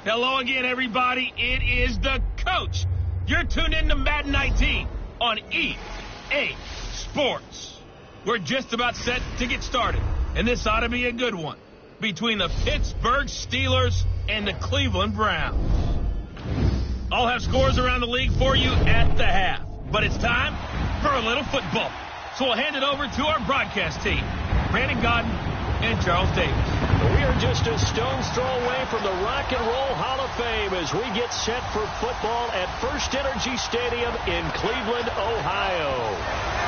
Hello again, everybody. It is the coach. You're tuned in to Madden 19 on EA Sports. We're just about set to get started, and this ought to be a good one between the Pittsburgh Steelers and the Cleveland Browns. I'll have scores around the league for you at the half, but it's time for a little football. So we'll hand it over to our broadcast team, Brandon Godden and Charles Davis. We are just a stone's throw away from the Rock and Roll Hall of Fame as we get set for football at First Energy Stadium in Cleveland, Ohio.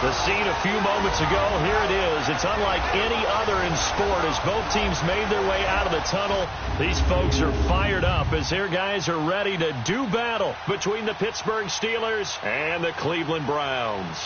The scene a few moments ago, here it is. It's unlike any other in sport as both teams made their way out of the tunnel. These folks are fired up as their guys are ready to do battle between the Pittsburgh Steelers and the Cleveland Browns.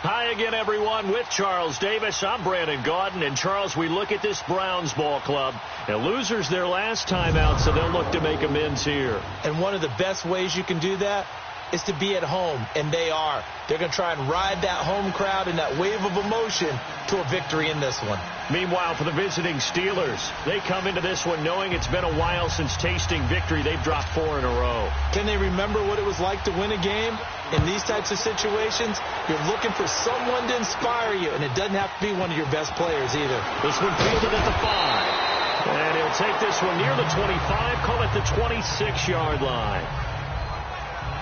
Hi again, everyone. With Charles Davis, I'm Brandon Godden. And, Charles, we look at this Browns ball club. And losers their last time out, so they'll look to make amends here. And one of the best ways you can do that is to be at home, and they are. They're going to try and ride that home crowd and that wave of emotion to a victory in this one. Meanwhile, for the visiting Steelers, they come into this one knowing it's been a while since tasting victory. They've dropped 4 in a row. Can they remember what it was like to win a game? In these types of situations, you're looking for someone to inspire you, and it doesn't have to be one of your best players either. This one fielded at the 5. And he'll take this one near the 25, call it the 26-yard line.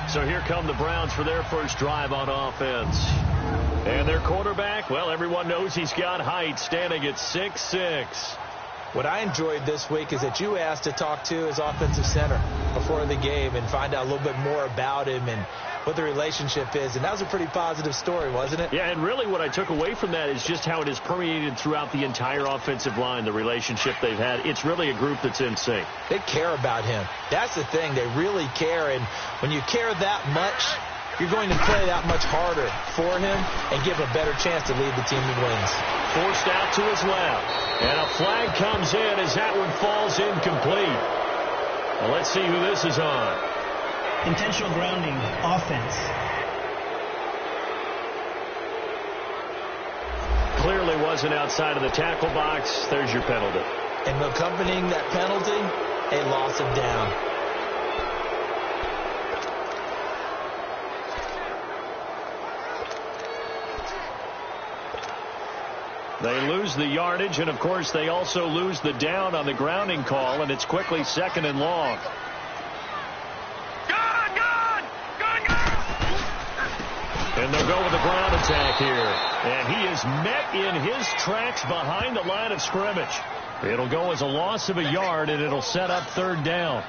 So here come the Browns for their first drive on offense. And their quarterback, well, everyone knows he's got height, standing at 6'6". What I enjoyed this week is that you asked to talk to his offensive center before the game and find out a little bit more about him and what the relationship is. And that was a pretty positive story, wasn't it? Yeah, and really what I took away from that is just how it has permeated throughout the entire offensive line, the relationship they've had. It's really a group that's in sync. They care about him. That's the thing. They really care. And when you care that much, you're going to play that much harder for him and give him a better chance to lead the team to wins. Forced out to his left. And a flag comes in as that one falls incomplete. Well, let's see who this is on. Intentional grounding, offense. Clearly wasn't outside of the tackle box. There's your penalty. And accompanying that penalty, a loss of down. They lose the yardage, and, of course, they also lose the down on the grounding call, and it's quickly 2nd and long. And they'll go with the ground attack here. And he is met in his tracks behind the line of scrimmage. It'll go as a loss of a yard, and it'll set up 3rd down.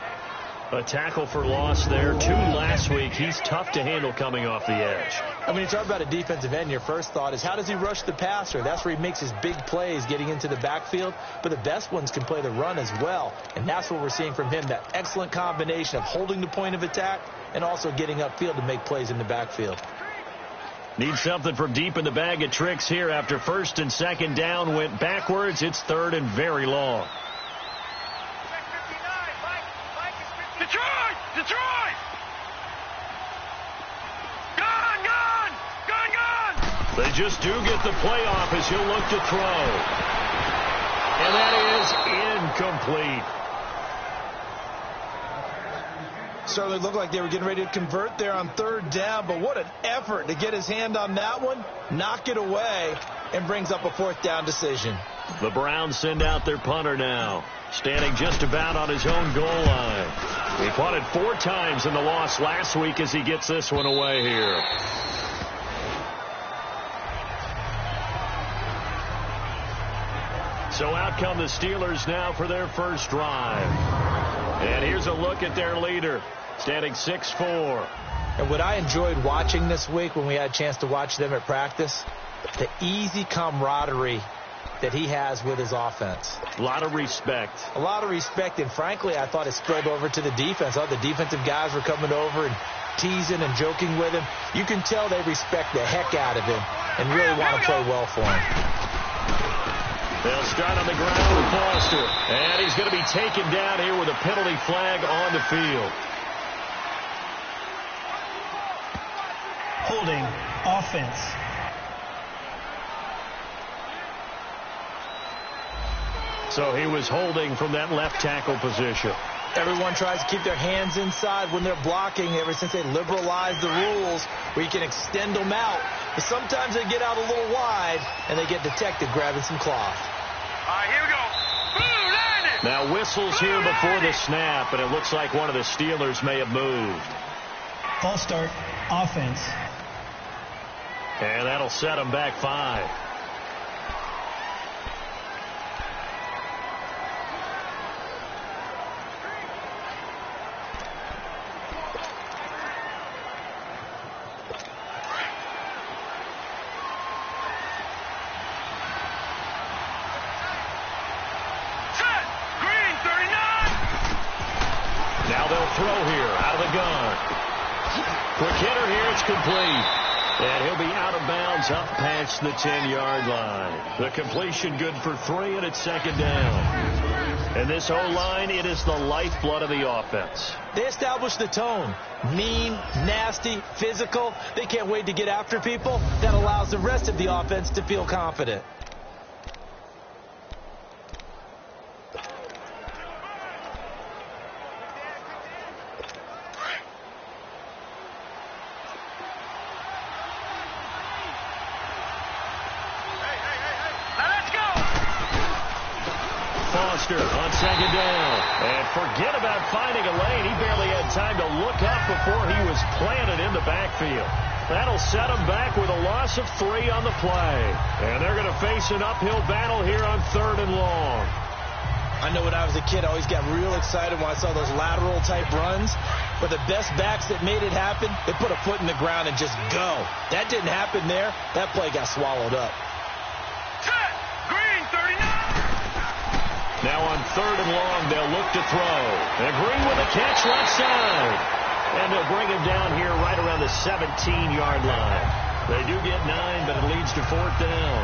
A tackle for loss there. 2 last week. He's tough to handle coming off the edge. I mean, you talk about a defensive end, your first thought is how does he rush the passer? That's where he makes his big plays getting into the backfield. But the best ones can play the run as well. And that's what we're seeing from him, that excellent combination of holding the point of attack and also getting upfield to make plays in the backfield. Need something from deep in the bag of tricks here after 1st and 2nd down went backwards. It's 3rd and very long. Detroit! Gone! They just do get the playoff as he'll look to throw. And that is incomplete. Certainly looked like they were getting ready to convert there on 3rd down, but what an effort to get his hand on that one, knock it away, and brings up a 4th down decision. The Browns send out their punter now, standing just about on his own goal line. He punted 4 times in the loss last week as he gets this one away here. So out come the Steelers now for their first drive. And here's a look at their leader, standing 6'4". And what I enjoyed watching this week when we had a chance to watch them at practice, the easy camaraderie that he has with his offense. A lot of respect. A lot of respect, and frankly, I thought it spilled over to the defense. All the defensive guys were coming over and teasing and joking with him. You can tell they respect the heck out of him and really want to play well for him. They'll start on the ground with Foster. And he's going to be taken down here with a penalty flag on the field. Holding, offense. So he was holding from that left tackle position. Everyone tries to keep their hands inside when they're blocking ever since they liberalized the rules where you can extend them out. But sometimes they get out a little wide, and they get detected grabbing some cloth. All right, here we go. Now whistles here before the snap, and it looks like one of the Steelers may have moved. False start, offense. And that'll set them back 5. Throw here out of the gun. Quick hitter here. It's complete. And he'll be out of bounds up past the 10-yard line. The completion good for 3, and it's second down. And this O-line, it is the lifeblood of the offense. They established the tone. Mean, nasty, physical. They can't wait to get after people. That allows the rest of the offense to feel confident. On second down. And forget about finding a lane. He barely had time to look up before he was planted in the backfield. That'll set him back with a loss of 3 on the play. And they're going to face an uphill battle here on 3rd and long. I know when I was a kid, I always got real excited when I saw those lateral type runs. But the best backs that made it happen, they put a foot in the ground and just go. That didn't happen there. That play got swallowed up. Now on 3rd and long, they'll look to throw. And Green with a catch left side. And they'll bring him down here right around the 17-yard line. They do get 9, but it leads to 4th down.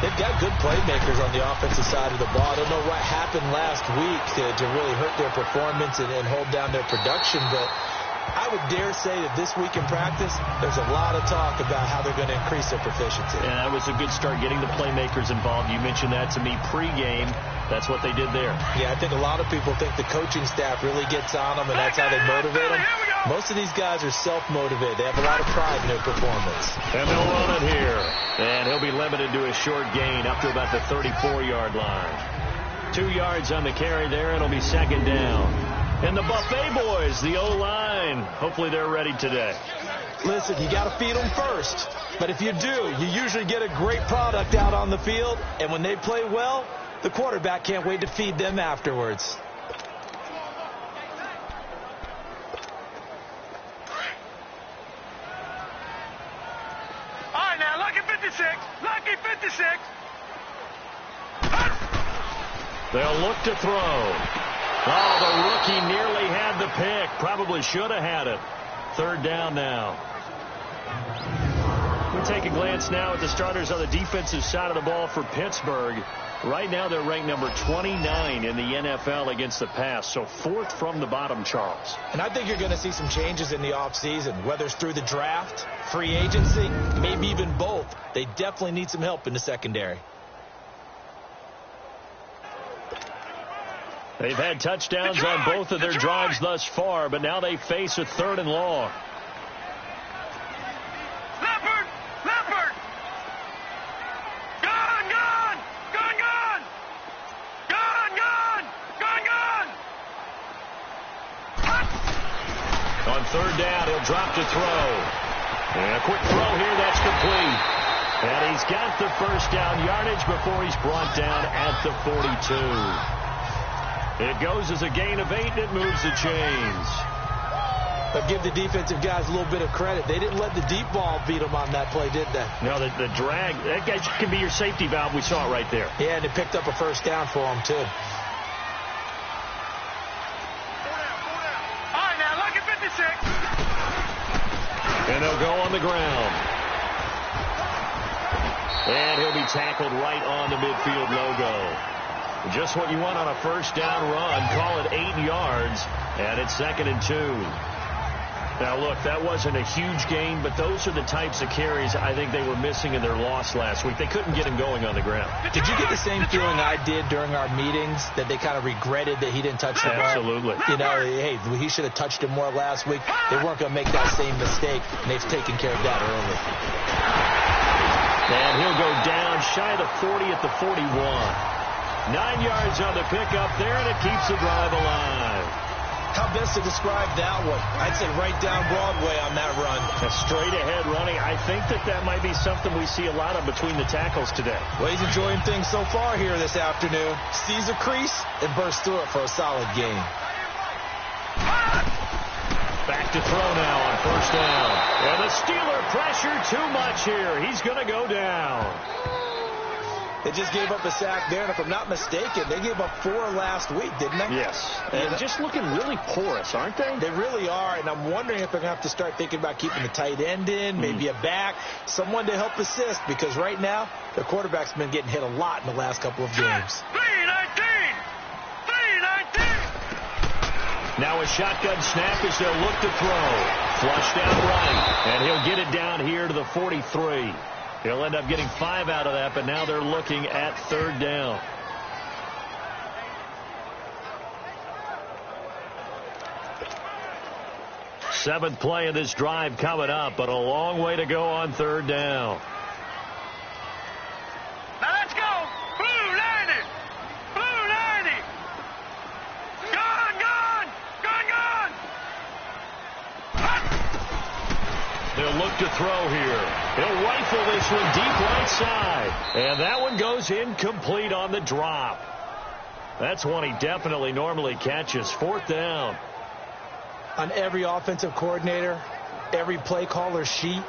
They've got good playmakers on the offensive side of the ball. I don't know what happened last week to really hurt their performance and hold down their production, but I would dare say that this week in practice, there's a lot of talk about how they're going to increase their proficiency. Yeah, that was a good start getting the playmakers involved. You mentioned that to me pregame. That's what they did there. Yeah, I think a lot of people think the coaching staff really gets on them, and that's how they motivate them. Most of these guys are self-motivated. They have a lot of pride in their performance. And they'll run it here. And he'll be limited to a short gain up to about the 34-yard line. 2 yards on the carry there. It'll be second down. And the Buffet boys, the O-line, hopefully they're ready today. Listen, you got to feed them first. But if you do, you usually get a great product out on the field. And when they play well, the quarterback can't wait to feed them afterwards. All right, now, lucky 56. Lucky 56. They'll look to throw. Oh, the rookie nearly had the pick. Probably should have had it. 3rd down now. We take a glance now at the starters on the defensive side of the ball for Pittsburgh. Right now they're ranked number 29 in the NFL against the pass, so 4th from the bottom, Charles. And I think you're going to see some changes in the offseason, whether it's through the draft, free agency, maybe even both. They definitely need some help in the secondary. They've had touchdowns on both of their drives thus far, but now they face a 3rd and long. Leopard! Leopard! Gone! Gone! Gone! Gone! Gone! Gone! Gone! Gone! On 3rd down, he'll drop to throw. And a quick throw here, that's complete. And he's got the first down yardage before he's brought down at the 42. It goes as a gain of 8, and it moves the chains. But give the defensive guys a little bit of credit. They didn't let the deep ball beat them on that play, did they? No, the drag, that guy can be your safety valve. We saw it right there. Yeah, and it picked up a first down for them, too. All right, now, lucky 56. And they'll go on the ground. And he'll be tackled right on the midfield logo. Just what you want on a 1st down run. Call it 8 yards, and it's 2nd and 2. Now, look, that wasn't a huge gain, but those are the types of carries I think they were missing in their loss last week. They couldn't get him going on the ground. Did you get the same feeling I did during our meetings, that they kind of regretted that he didn't touch the ball? Absolutely. You know, hey, he should have touched it more last week. They weren't going to make that same mistake, and they've taken care of that early. And he'll go down shy of the 40 at the 41. 9 yards on the pickup there, and it keeps the drive alive. How best to describe that one? I'd say right down Broadway on that run. A straight-ahead running. I think that might be something we see a lot of between the tackles today. Well, he's enjoying things so far here this afternoon. Sees a crease and bursts through it for a solid gain. Back to throw now on first down. And the Steeler pressure too much here. He's going to go down. They just gave up a sack there, and if I'm not mistaken, they gave up 4 last week, didn't they? Yes. And just looking really porous, aren't they? They really are, and I'm wondering if they're going to have to start thinking about keeping the tight end in, maybe a back, someone to help assist, because right now, their quarterback's been getting hit a lot in the last couple of games. 3-19! Now a shotgun snap as they'll look to throw. Flushed out right, and he'll get it down here to the 43. He'll end up getting 5 out of that, but now they're looking at third down. Seventh play of this drive coming up, but a long way to go on third down. Now let's go! Blue 90! Blue 90! Gone! They'll look to throw here. He'll rifle this one deep right side. And that one goes incomplete on the drop. That's one he definitely normally catches. Fourth down. On every offensive coordinator, every play caller sheet,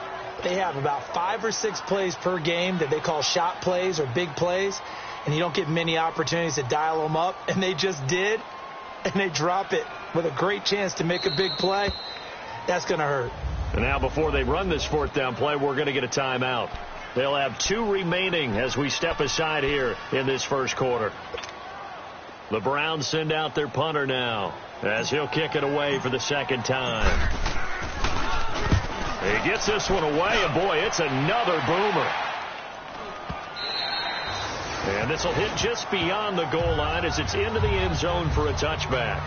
they have about 5 or 6 plays per game that they call shot plays or big plays. And you don't get many opportunities to dial them up. And they just did. And they drop it with a great chance to make a big play. That's going to hurt. And now before they run this fourth down play, we're going to get a timeout. They'll have 2 remaining as we step aside here in this first quarter. The Browns send out their punter now as he'll kick it away for the second time. He gets this one away, and boy, it's another boomer. And this will hit just beyond the goal line as it's into the end zone for a touchback.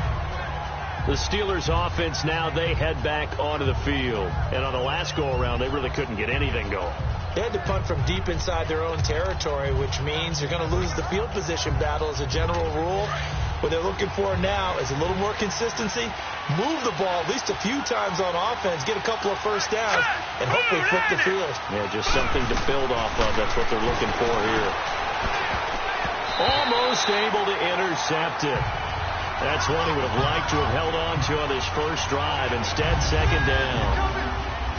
The Steelers offense now, they head back onto the field. And on the last go-around, they really couldn't get anything going. They had to punt from deep inside their own territory, which means you're going to lose the field position battle as a general rule. What they're looking for now is a little more consistency, move the ball at least a few times on offense, get a couple of first downs, and hopefully flip the field. Yeah, just something to build off of. That's what they're looking for here. Almost able to intercept it. That's one he would have liked to have held on to on his first drive. Instead, second down.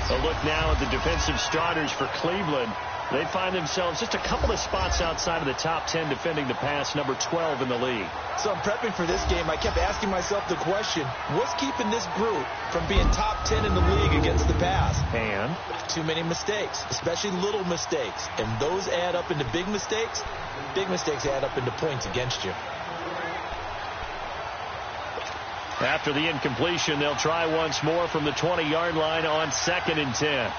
A look now at the defensive starters for Cleveland. They find themselves just a couple of spots outside of the top 10 defending the pass, number 12 in the league. So I'm prepping for this game. I kept asking myself the question, what's keeping this group from being top 10 in the league against the pass? And? Too many mistakes, especially little mistakes. And those add up into big mistakes. Big mistakes add up into points against you. After the incompletion, they'll try once more from the 20-yard line on 2nd and 10. Set!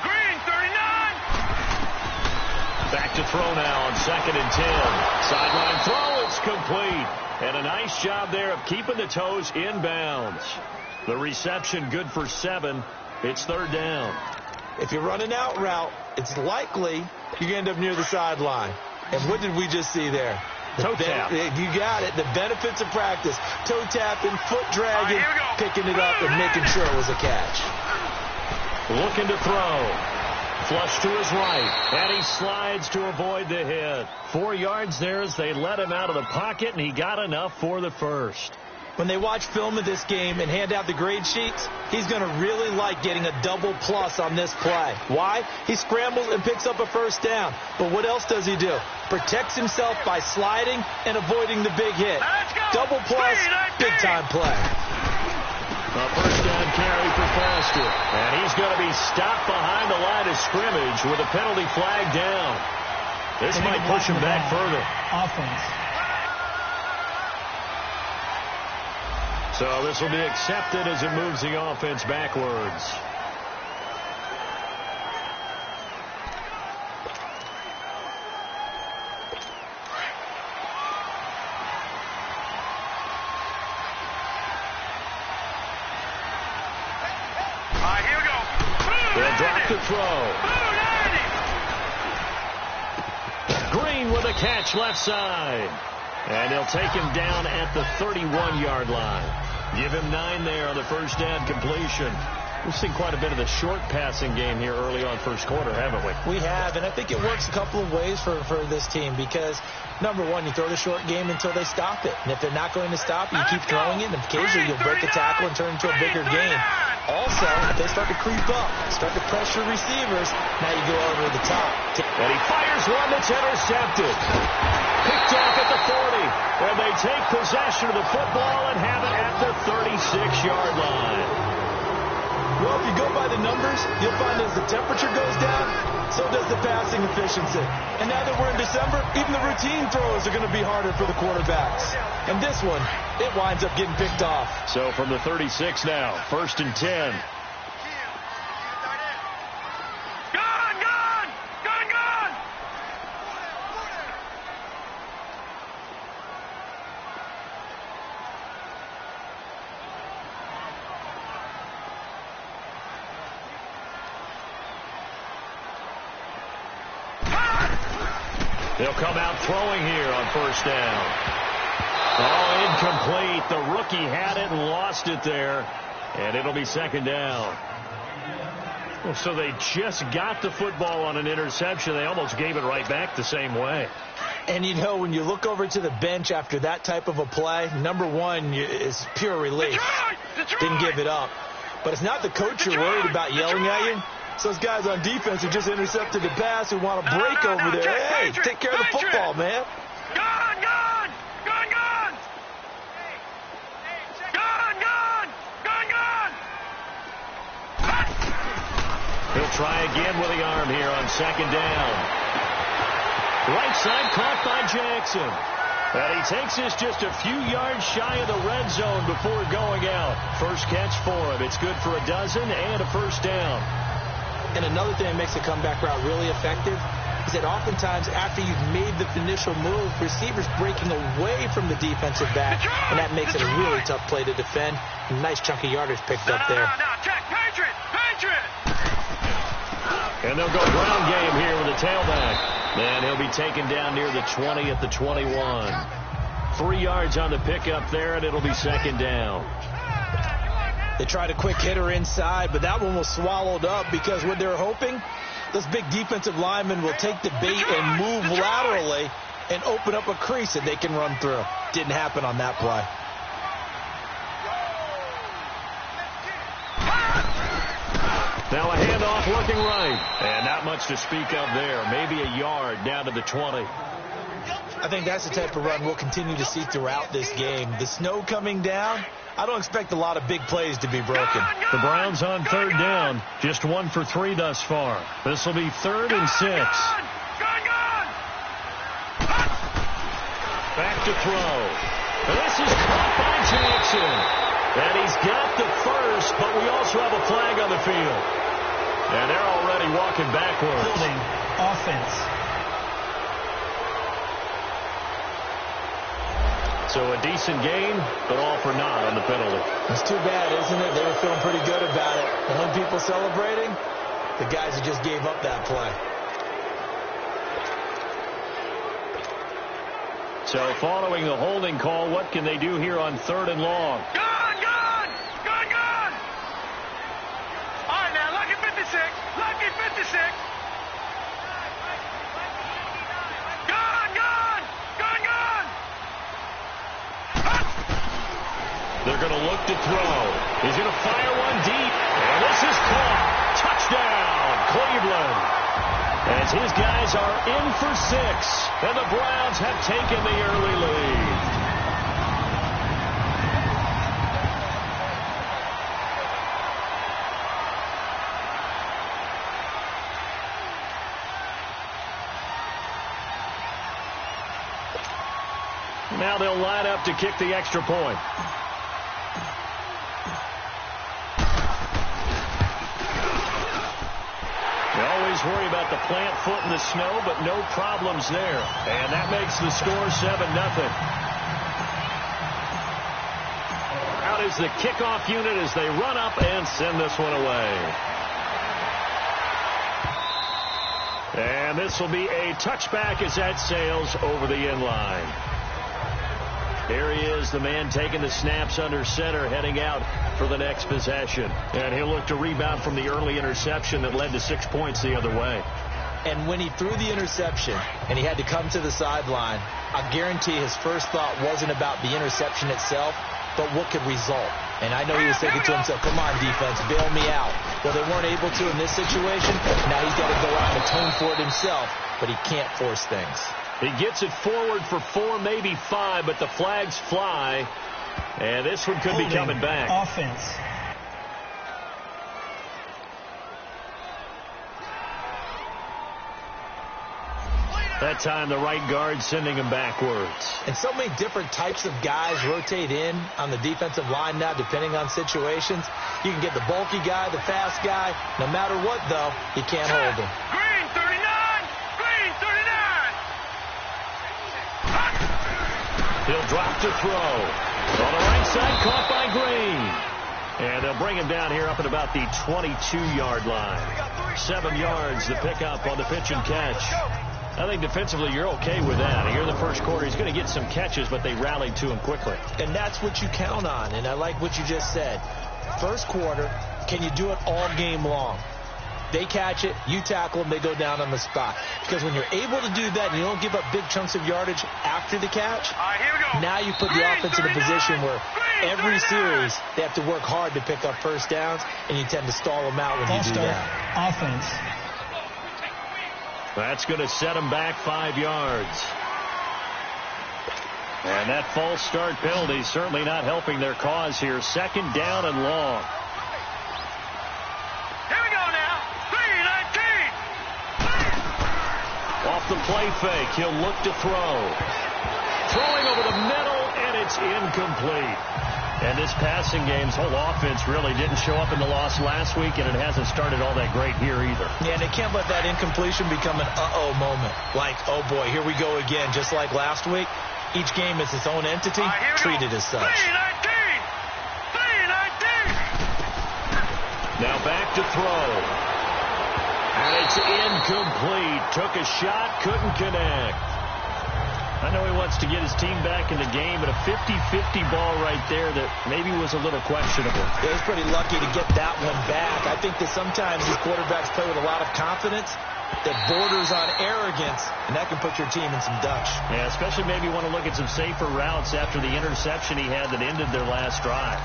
Green 39! Back to throw now on 2nd and 10. Sideline throw, it's complete. And a nice job there of keeping the toes inbounds. The reception good for 7. It's third down. If you're running out route, it's likely you end up near the sideline. And what did we just see there? Toe tap. You got it. The benefits of practice. Toe tapping, foot dragging, picking it up, and making sure it was a catch. Looking to throw. Flush to his right. And he slides to avoid the hit. 4 yards there as they let him out of the pocket, and he got enough for the first. When they watch film of this game and hand out the grade sheets, he's going to really like getting a double plus on this play. Why? He scrambles and picks up a first down. But what else does he do? Protects himself by sliding and avoiding the big hit. Double plus, big-time play. A first down carry for Foster. And he's going to be stopped behind the line of scrimmage with a penalty flag down. This might push him back further. Offense. So this will be accepted as it moves the offense backwards. Here we go. They'll drop the throw. Green with a catch left side. And he'll take him down at the 31-yard line. Give him 9 there on the first down completion. We've seen quite a bit of the short passing game here early on first quarter, haven't we? We have, and I think it works a couple of ways for this team because, number one, you throw the short game until they stop it. And if they're not going to stop it, you keep throwing it, and occasionally you'll break a tackle and turn it into a bigger game. Also, if they start to creep up, start to pressure receivers, now you go over the top. And he fires one that's intercepted. Picked off at the 40. And they take possession of the football and have it at the 36-yard line. Well, if you go by the numbers, you'll find as the temperature goes down, so does the passing efficiency. And now that we're in December, even the routine throws are going to be harder for the quarterbacks. And this one, it winds up getting picked off. So from the 36 now, 1st and 10. They'll come out throwing here on 1st down. Oh, incomplete. The rookie had it and lost it there. And it'll be 2nd down. Well, so they just got the football on an interception. They almost gave it right back the same way. And, you know, when you look over to the bench after that type of a play, number one is pure relief. Didn't give it up. But it's not the coach you're worried about yelling at you. So those guys on defense who just intercepted the pass who want to break over there. Hey, take care of the football, man. Gone! Gone! Gone! Gone! Gone! Gone! Gone! Gone! He'll try again with the arm here on 2nd down. Right side caught by Jackson. And he takes this just a few yards shy of the red zone before going out. First catch for him. It's good for a dozen and a 1st down. And another thing that makes the comeback route really effective is that oftentimes after you've made the initial move, receivers breaking away from the defensive back, and that makes it a really tough play to defend. A nice chunk of yardage picked up there. Check, Patriot! Patriot! And they'll go ground game here with a tailback. And he'll be taken down near the 20 at the 21. 3 yards on the pickup there, and it'll be 2nd down. They tried a quick hitter inside, but that one was swallowed up because what they're hoping, those big defensive linemen will take the bait and move laterally and open up a crease that they can run through. Didn't happen on that play. Now a handoff looking right. And not much to speak of there. Maybe a yard down to the 20. I think that's the type of run we'll continue to see throughout this game. The snow coming down, I don't expect a lot of big plays to be broken. The Browns on 3rd down. Just 1 for 3 thus far. This will be 3rd and 6. Back to throw. And this is caught by Jackson. And he's got the first, but we also have a flag on the field. And they're already walking backwards. Holding offense. So a decent game, but all for naught on the penalty. It's too bad, isn't it? They were feeling pretty good about it. The only people celebrating, the guys who just gave up that play. So following the holding call, what can they do here on 3rd and long? Gone! Gone! Gone! Gone! All right, now, lucky 56. Lucky 56. Gone! Gone! Gone! Gone! They're going to look to throw. He's going to fire one deep. And this is caught. Touchdown, Cleveland. As his guys are in for 6. And the Browns have taken the early lead. Now they'll line up to kick the extra point. just worry about the plant foot in the snow, but no problems there. And that makes the score 7-0. Out is the kickoff unit as they run up and send this one away. And this will be a touchback as that sails over the end line. There he is, the man taking the snaps under center, heading out for the next possession. And he'll look to rebound from the early interception that led to 6 points the other way. And when he threw the interception and he had to come to the sideline, I guarantee his first thought wasn't about the interception itself, but what could result. And I know he was thinking to himself, come on, defense, bail me out. Well, they weren't able to in this situation. Now he's got to go out and atone for it himself, but he can't force things. He gets it forward for 4, maybe 5, but the flags fly. And this one could be coming back. Offense. That time, the right guard sending him backwards. And so many different types of guys rotate in on the defensive line now, depending on situations. You can get the bulky guy, the fast guy. No matter what, though, you can't hold him. Green 39! Green 39! He'll drop to throw. On the right side, caught by Green. And they'll bring him down here up at about the 22-yard line. 7 yards, the pickup on the pitch and catch. I think defensively you're okay with that. Here in the first quarter, he's going to get some catches, but they rallied to him quickly. And that's what you count on, and I like what you just said. First quarter, can you do it all game long? They catch it, you tackle them, they go down on the spot. Because when you're able to do that and you don't give up big chunks of yardage after the catch, now you put the offense in a position where every series they have to work hard to pick up first downs, and you tend to stall them out when you do that. Offense. That's going to set him back 5 yards. And that false start penalty certainly not helping their cause here. 2nd down and long. Here we go now. 3-19. Off the play fake, he'll look to throw. Throwing over the middle, and it's incomplete. And this passing game's whole offense really didn't show up in the loss last week, and it hasn't started all that great here either. Yeah, and they can't let that incompletion become an uh-oh moment. Like, oh boy, here we go again. Just like last week, each game is its own entity, treated as such. 3-19. 3-19. Now back to throw. And it's incomplete. Took a shot, couldn't connect. I know he wants to get his team back in the game, but a 50-50 ball right there that maybe was a little questionable. Yeah, he's pretty lucky to get that one back. I think that sometimes these quarterbacks play with a lot of confidence that borders on arrogance, and that can put your team in some dutch. Yeah, especially maybe want to look at some safer routes after the interception he had that ended their last drive.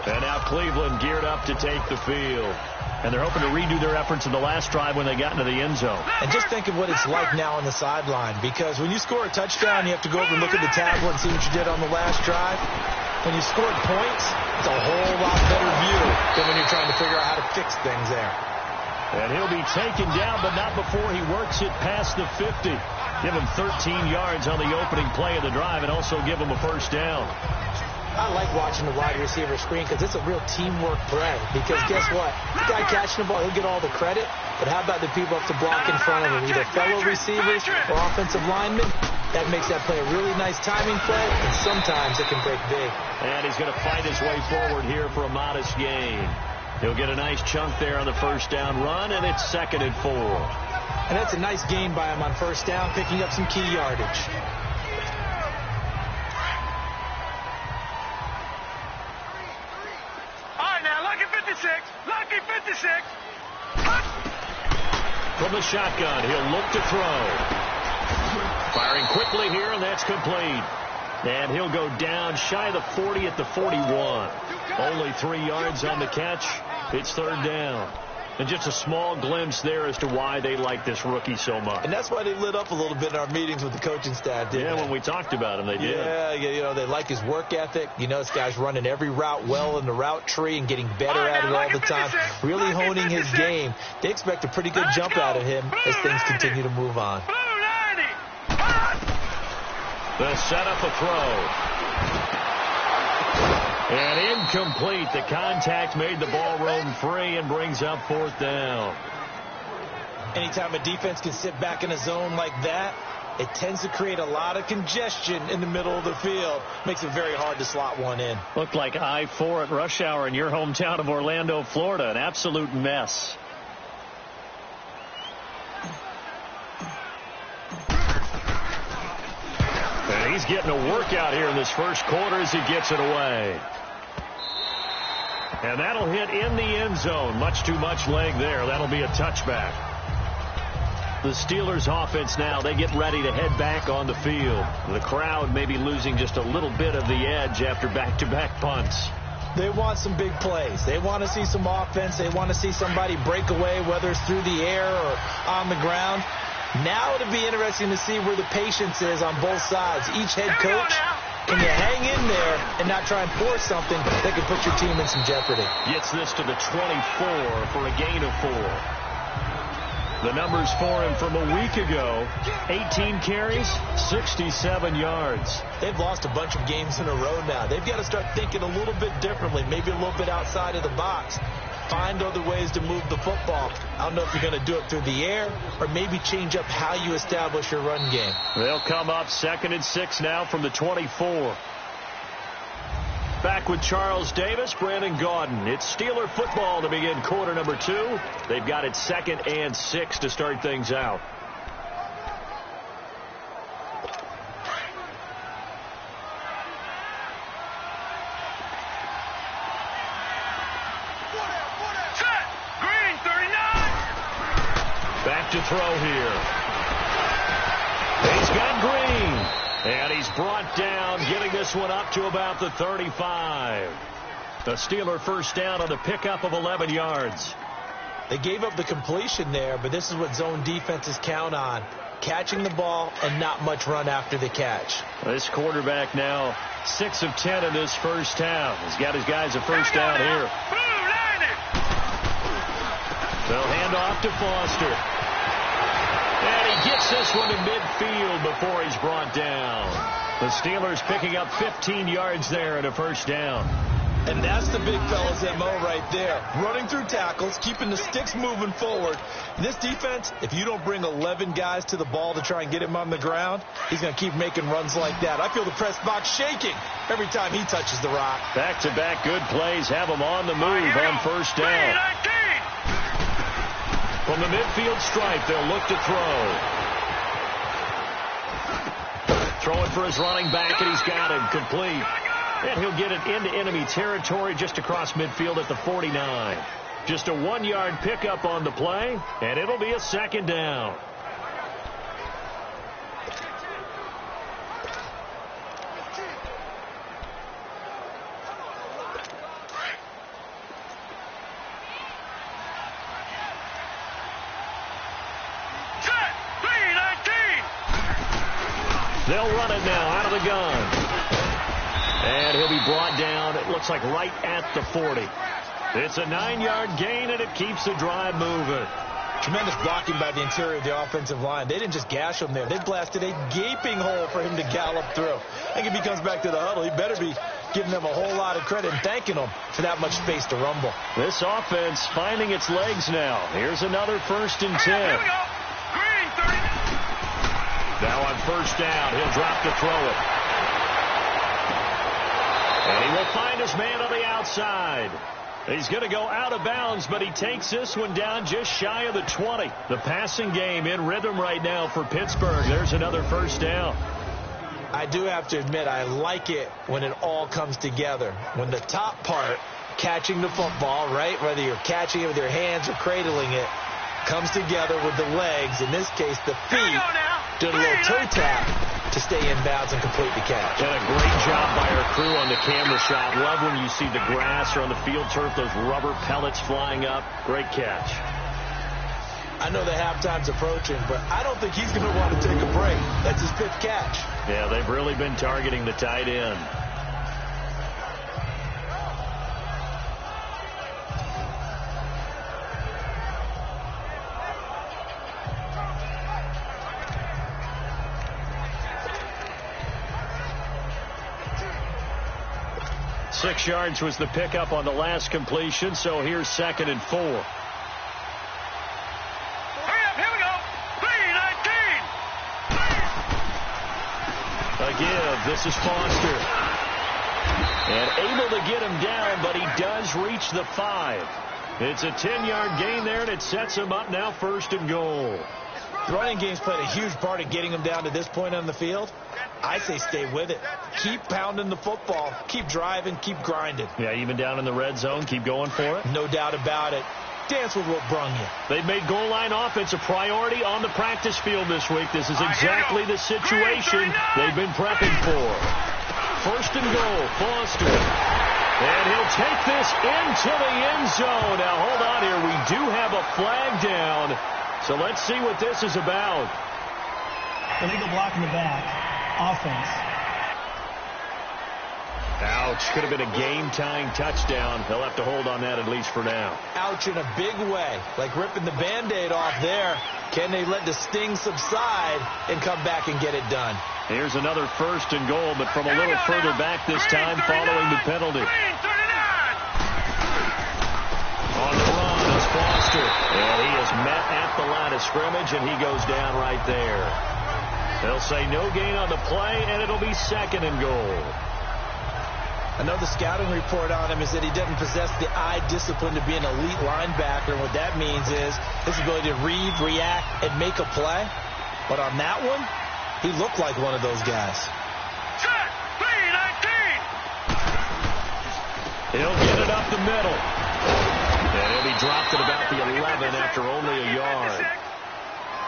And now Cleveland geared up to take the field. And they're hoping to redo their efforts in the last drive when they got into the end zone. And just think of what it's like now on the sideline, because when you score a touchdown, you have to go over and look at the tablet and see what you did on the last drive. When you scored points, it's a whole lot better view than when you're trying to figure out how to fix things there. And he'll be taken down, but not before he works it past the 50. Give him 13 yards on the opening play of the drive and also give him a first down. I like watching the wide receiver screen because it's a real teamwork play. Because guess what? The guy catching the ball, he'll get all the credit. But how about the people up to block in front of him? Either fellow receivers or offensive linemen. That makes that play a really nice timing play, and sometimes it can break big. And he's going to fight his way forward here for a modest gain. He'll get a nice chunk there on the first down run, and it's 2nd and 4. And that's a nice gain by him on first down, picking up some key yardage. Lucky 56. From the shotgun, he'll look to throw. Firing quickly here, and that's complete. And he'll go down shy of the 40 at the 41. Only 3 yards on the catch. It's 3rd down. And just a small glimpse there as to why they like this rookie so much. And that's why they lit up a little bit in our meetings with the coaching staff, didn't they? Yeah, when we talked about him, they did. Yeah, you know, they like his work ethic. You know, this guy's running every route well in the route tree and getting better at it all the time, really honing his game. They expect a pretty good jump out of him as things continue to move on. The setup, a throw. And incomplete. The contact made the ball roam free and brings up 4th down. Anytime a defense can sit back in a zone like that, it tends to create a lot of congestion in the middle of the field. Makes it very hard to slot one in. Looked like I-4 at rush hour in your hometown of Orlando, Florida. An absolute mess. And he's getting a workout here in this first quarter as he gets it away. And that'll hit in the end zone. Much too much leg there. That'll be a touchback. The Steelers offense now, they get ready to head back on the field. The crowd may be losing just a little bit of the edge after back-to-back punts. They want some big plays. They want to see some offense. They want to see somebody break away, whether it's through the air or on the ground. Now it'll be interesting to see where the patience is on both sides. Each head coach, can you hang in there and not try and force something that could put your team in some jeopardy? Gets this to the 24 for a gain of 4. The numbers for him from a week ago, 18 carries, 67 yards. They've lost a bunch of games in a row now. They've got to start thinking a little bit differently, maybe a little bit outside of the box. Find other ways to move the football. I don't know if you're going to do it through the air or maybe change up how you establish your run game. They'll come up 2nd and 6 now from the 24. Back with Charles Davis, Brandon Gaudin. It's Steeler football to begin quarter number 2. They've got it 2nd and 6 to start things out. Set. Green, 39. Back to throw here. He's got Green. And he's brought down, getting this one up to about the 35. The Steeler first down on the pickup of 11 yards. They gave up the completion there, but this is what zone defenses count on. Catching the ball and not much run after the catch. This quarterback now 6 of 10 in this first half. He's got his guys a first down here. They'll hand off to Foster. And he gets this one to midfield before he's brought down. The Steelers picking up 15 yards there and a first down. And that's the big fella's MO right there. Running through tackles, keeping the sticks moving forward. And this defense, if you don't bring 11 guys to the ball to try and get him on the ground, he's going to keep making runs like that. I feel the press box shaking every time he touches the rock. Back-to-back good plays have him on the move on first down. From the midfield stripe, they'll look to throw. Throwing for his running back, and he's got him complete. And he'll get it into enemy territory just across midfield at the 49. Just a 1-yard pickup on the play, and it'll be a second down. They'll run it now out of the gun. And he'll be brought down, it looks like right at the 40. It's a 9-yard gain, and it keeps the drive moving. Tremendous blocking by the interior of the offensive line. They didn't just gash him there. They blasted a gaping hole for him to gallop through. I think if he comes back to the huddle, he better be giving them a whole lot of credit and thanking them for that much space to rumble. This offense finding its legs now. Here's another 1st and 10. Here we go. Green, 39. Now on first down, he'll drop to throw it. And he will find his man on the outside. He's going to go out of bounds, but he takes this one down just shy of the 20. The passing game in rhythm right now for Pittsburgh. There's another first down. I do have to admit, I like it when it all comes together. When the top part, catching the football, right, whether you're catching it with your hands or cradling it, comes together with the legs, in this case the feet, doing a little toe tap to stay in bounds and complete the catch. And a great job by our crew on the camera shot. Love when you see the grass or on the field turf, those rubber pellets flying up. Great catch. I know the halftime's approaching, but I don't think he's going to want to take a break. That's his 5th catch. Yeah, they've really been targeting the tight end. Six yards was the pickup on the last completion, so here's 2nd and 4. Hurry up, A give. This is Foster. And able to get him down, but he does reach the 5. It's a 10-yard gain there, and it sets him up now 1st and goal. The running game's played a huge part in getting him down to this point on the field. I say stay with it. Keep pounding the football. Keep driving. Keep grinding. Yeah, even down in the red zone, keep going for it. No doubt about it. Dance with what brung you. They've made goal line offense a priority on the practice field this week. This is exactly the situation they've been prepping for. 1st and goal, Foster. And he'll take this into the end zone. Now, hold on here. We do have a flag down. So let's see what this is about. Illegal block in the back. Offense. Ouch. Could have been a game-tying touchdown. They'll have to hold on that at least for now. Ouch in a big way. Like ripping the Band-Aid off there. Can they let the sting subside and come back and get it done? Here's another 1st and goal, but from a little further back this time following the penalty. On the run is Foster. And he is met at the line of scrimmage, and he goes down right there. They'll say no gain on the play, and it'll be 2nd and goal. I know the scouting report on him is that he doesn't possess the eye discipline to be an elite linebacker. And what that means is his ability to read, react, and make a play. But on that one, he looked like one of those guys. Check, 3-19. He'll get it up the middle. And he'll be dropped at about the 11 after only a yard.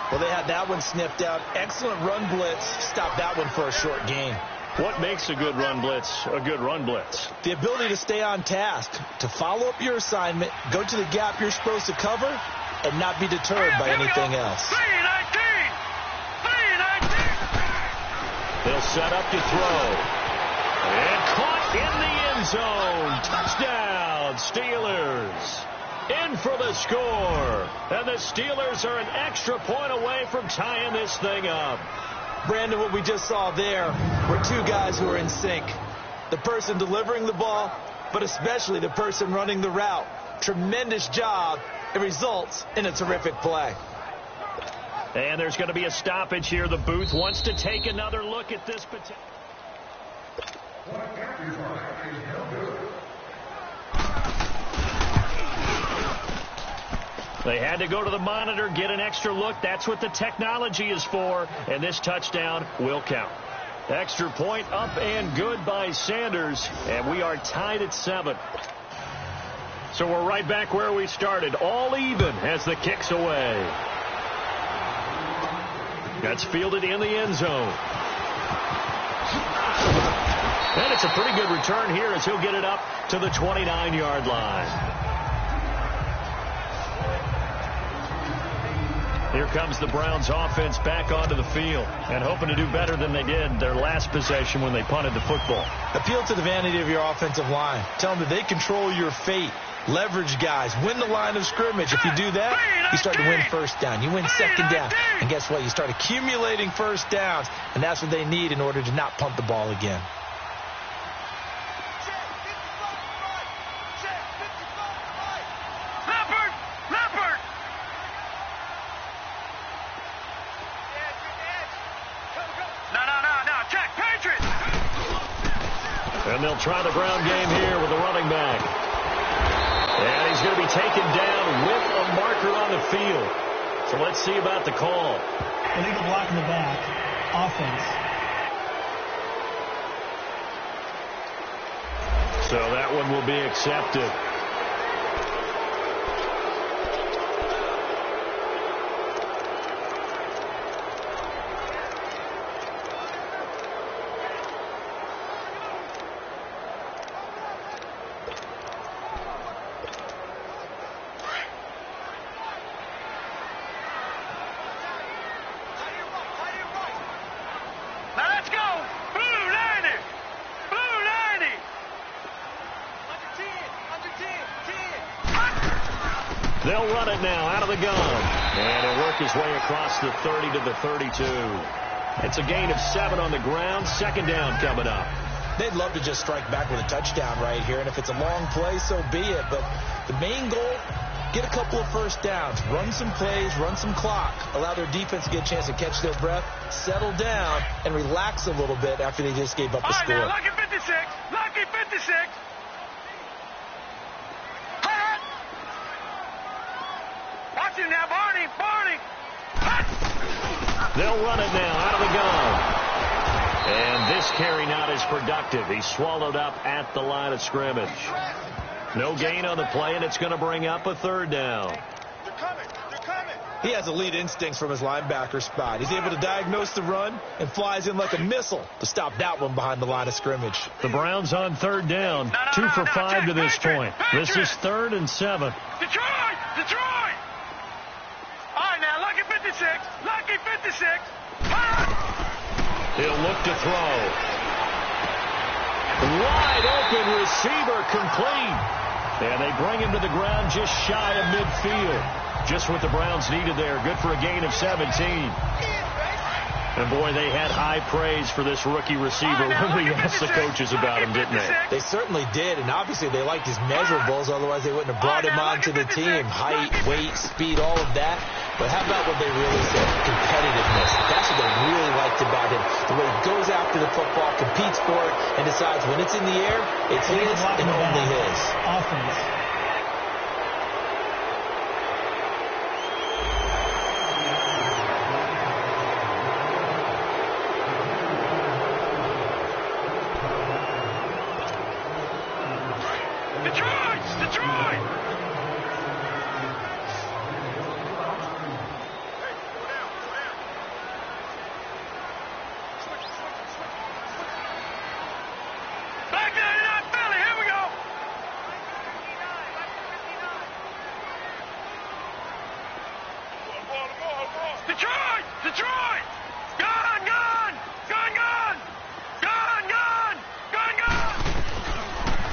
Well, they had that one sniffed out. Excellent run blitz. Stop that one for a short gain. What makes a good run blitz a good run blitz? The ability to stay on task, to follow up your assignment, go to the gap you're supposed to cover, and not be deterred by anything else. 3-19. They'll set up to throw. And caught in the end zone. Touchdown, Steelers. In for the score. And the Steelers are an extra point away from tying this thing up. Brandon, what we just saw there were two guys who are in sync. The person delivering the ball, but especially the person running the route. Tremendous job. It results in a terrific play. And there's going to be a stoppage here. The booth wants to take another look at this potential. They had to go to the monitor, get an extra look. That's what the technology is for. And this touchdown will count. Extra point up and good by Sanders. And we are tied at 7. So we're right back where we started. All even as the kick's away. That's fielded in the end zone. And it's a pretty good return here as he'll get it up to the 29-yard line. Here comes the Browns offense back onto the field and hoping to do better than they did their last possession when they punted the football. Appeal to the vanity of your offensive line. Tell them that they control your fate. Leverage guys. Win the line of scrimmage. If you do that, you start to win first down. You win second down. And guess what? You start accumulating first downs. And that's what they need in order to not punt the ball again. And they'll try the ground game here with the running back. And he's going to be taken down with a marker on the field. So let's see about the call. Illegal block in the back. Offense. So that one will be accepted. They'll run it now out of the gun. And he'll work his way across the 30 to the 32. It's a gain of 7 on the ground. Second down coming up. They'd love to just strike back with a touchdown right here. And if it's a long play, so be it. But the main goal, get a couple of first downs, run some plays, run some clock, allow their defense to get a chance to catch their breath, settle down, and relax a little bit after they just gave up the score. Now, lucky 56. Lucky 56. Hut. Watch him now, Barney. Barney. Hut. They'll run it now out of the gun. And this carry not as productive. He's swallowed up at the line of scrimmage. No gain on the play, and it's going to bring up a third down. They're coming. They're coming. He has elite instincts from his linebacker spot. He's able to diagnose the run and flies in like a missile to stop that one behind the line of scrimmage. The Browns on third down. 2 for 5 to this point. This is 3rd and 7. Detroit! Detroit! All right, now, lucky 56. Lucky 56. Hut. He'll look to throw. Wide open receiver complete. And they bring him to the ground just shy of midfield. Just what the Browns needed there. Good for a gain of 17. And, boy, they had high praise for this rookie receiver when we asked the coaches about him, didn't they? They certainly did, and obviously they liked his measurables. Otherwise, they wouldn't have brought him onto the team. Height, weight, speed, all of that. But how about what they really said? Competitiveness. That's what they really liked about him. The way he goes after the football, competes for it, and decides when it's in the air, it's his and only his. Offense.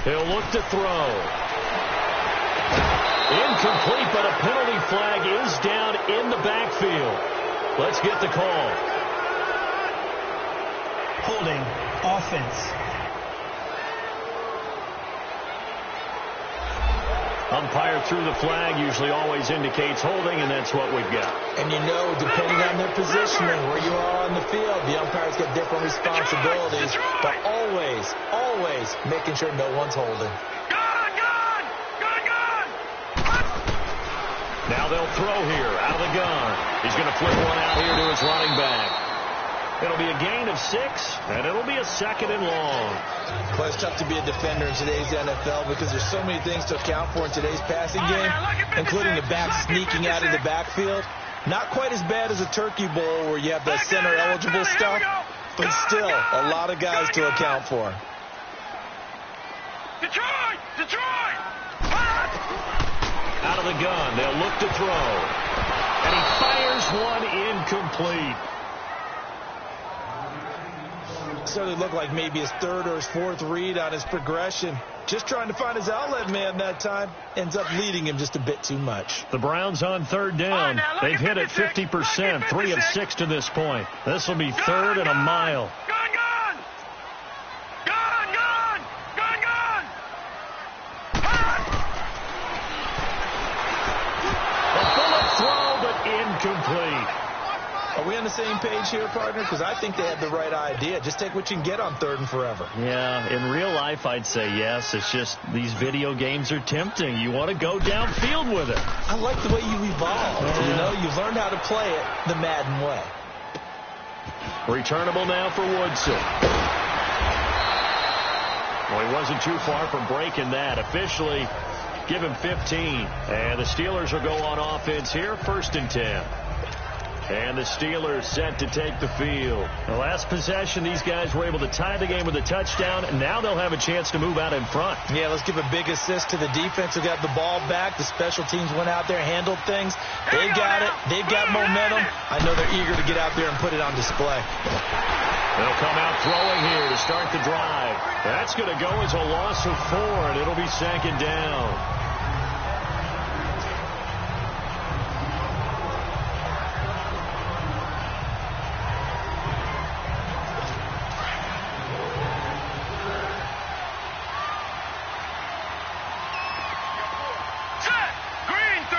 He'll look to throw. Incomplete, but a penalty flag is down in the backfield. Let's get the call. Holding. Offense. Umpire threw the flag, usually always indicates holding, and that's what we've got. And you know, depending on their positioning, where you are on the field, the umpire's got different responsibilities, but always making sure no one's holding. Now they'll throw here, out of the gun. He's going to flip one out here to his running back. It'll be a gain of 6, and it'll be a 2nd and long. Well, it's tough to be a defender in today's NFL because there's so many things to account for in today's passing game, including the back sneaking out of the backfield. Not quite as bad as a turkey bowl where you have the center-eligible stuff, but still a lot of guys to account for. Detroit! Detroit! Out of the gun, they'll look to throw. And he fires one incomplete. Started to look like maybe his 3rd or his 4th read on his progression. Just trying to find his outlet man that time. Ends up leading him just a bit too much. The Browns on 3rd down. They've hit it 50%, 3 of 6 to this point. This will be 3rd and a mile. Incomplete. Are we on the same page here, partner? Because I think they had the right idea. Just take what you can get on 3rd and forever. Yeah, in real life, I'd say yes. It's just these video games are tempting. You want to go downfield with it. I like the way you evolved. Yeah. You know, you've learned how to play it the Madden way. Returnable now for Woodson. Well, he wasn't too far from breaking that. Officially, give him 15. And the Steelers will go on offense here, 1st and 10. And the Steelers set to take the field. The last possession, these guys were able to tie the game with a touchdown, and now they'll have a chance to move out in front. Yeah, let's give a big assist to the defense who got the ball back. The special teams went out there, handled things. They've got it. They've got momentum. I know they're eager to get out there and put it on display. They'll come out throwing here to start the drive. That's going to go as a loss of 4, and it'll be 2nd down. Green 3.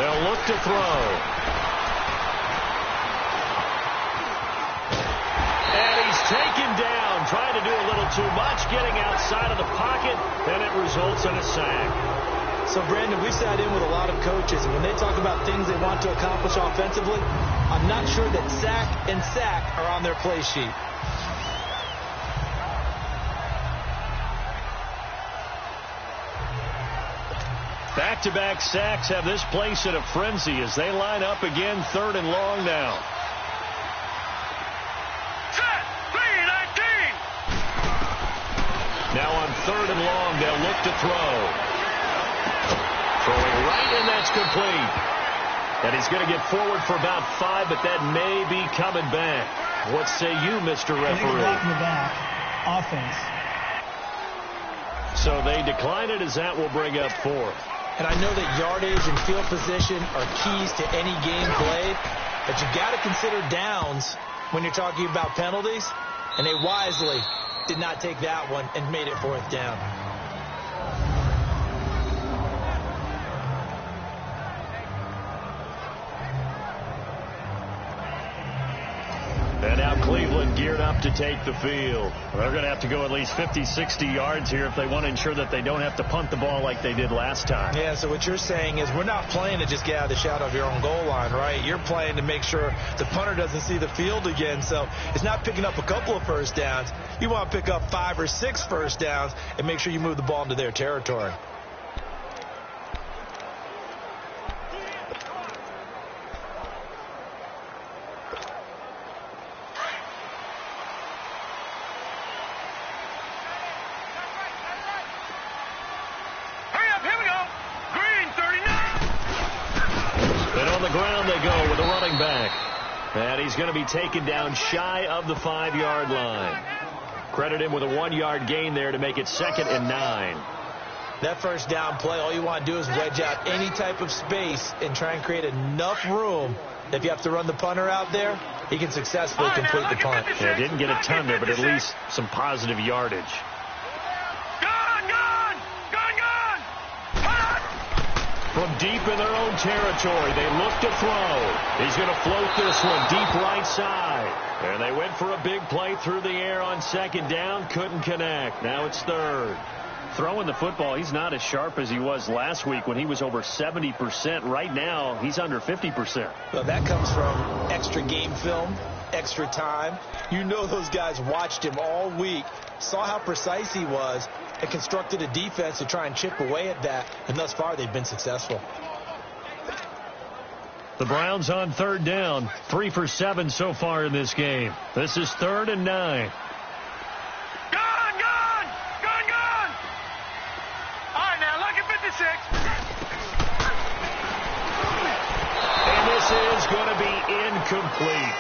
They'll look to throw. And he's taken down, trying to do a little too much, getting outside of the pocket, and it results in a sack. So, Brandon, we sat in with a lot of coaches, and when they talk about things they want to accomplish offensively, I'm not sure that sack and sack are on their play sheet. Back-to-back sacks have this place in a frenzy as they line up again, 3rd and long now. Set, 3-19. Now on 3rd and long, they'll look to throw. Throwing right, and that's complete. And he's going to get forward for about 5, but that may be coming back. What say you, Mr. Referee? Block in the back. Offense. So they decline it as that will bring up 4th. And I know that yardage and field position are keys to any game played, but you've got to consider downs when you're talking about penalties, and they wisely did not take that one and made it 4th down. And now Cleveland geared up to take the field. They're going to have to go at least 50, 60 yards here if they want to ensure that they don't have to punt the ball like they did last time. Yeah, so what you're saying is we're not playing to just get out of the shadow of your own goal line, right? You're playing to make sure the punter doesn't see the field again. So it's not picking up a couple of first downs. You want to pick up 5 or 6 first downs and make sure you move the ball into their territory. And he's going to be taken down shy of the 5-yard line. Credit him with a 1-yard gain there to make it 2nd and 9. That first down play, all you want to do is wedge out any type of space and try and create enough room. If you have to run the punter out there, he can successfully complete the punt. Yeah, didn't get a ton there, but at least some positive yardage. From deep in their own territory, they look to throw. He's going to float this one deep right side. And they went for a big play through the air on 2nd down. Couldn't connect. Now it's 3rd. Throwing the football, he's not as sharp as he was last week when he was over 70%. Right now, he's under 50%. Well, that comes from extra game film, extra time. You know those guys watched him all week, saw how precise he was, and constructed a defense to try and chip away at that, and thus far they've been successful. The Browns on 3rd down, 3 for 7 so far in this game. This is 3rd and 9. All right, now, look at 56. And this is going to be incomplete.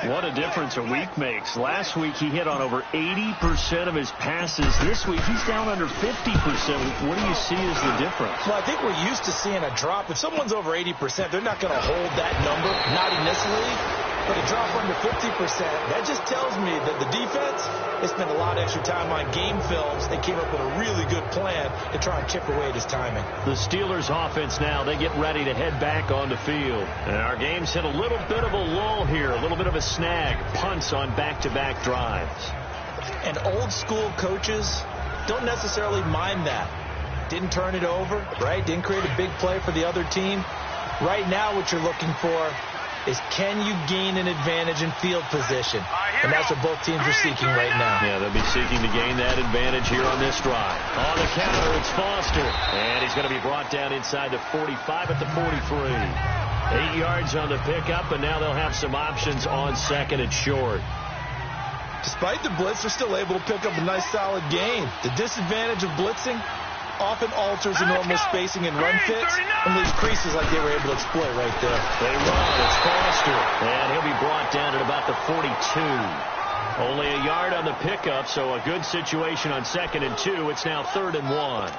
What a difference a week makes. Last week he hit on over 80% of his passes. This week he's down under 50%. What do you see as the difference? Well, I think we're used to seeing a drop. If someone's over 80%, they're not going to hold that number, not in this league. But a drop under 50%, that just tells me that the defense has spent a lot of extra time on game films. They came up with a really good plan to try and chip away at his timing. The Steelers offense now, they get ready to head back on the field. And our game's hit a little bit of a lull here, a little bit of a snag. Punts on back-to-back drives. And old school coaches don't necessarily mind that. Didn't turn it over, right? Didn't create a big play for the other team. Right now what you're looking for is can you gain an advantage in field position? And that's what both teams are seeking right now. Yeah, they'll be seeking to gain that advantage here on this drive. On the counter, it's Foster. And he's going to be brought down inside the 45 at the 43. 8 yards on the pickup, and now they'll have some options on 2nd and short. Despite the blitz, they're still able to pick up a nice solid gain. The disadvantage of blitzing often alters the normal spacing and run fits and leaves creases like they were able to exploit right there. They run. It's Foster. And he'll be brought down at about the 42. Only a yard on the pickup, so a good situation on 2nd and 2. It's now 3rd and 1.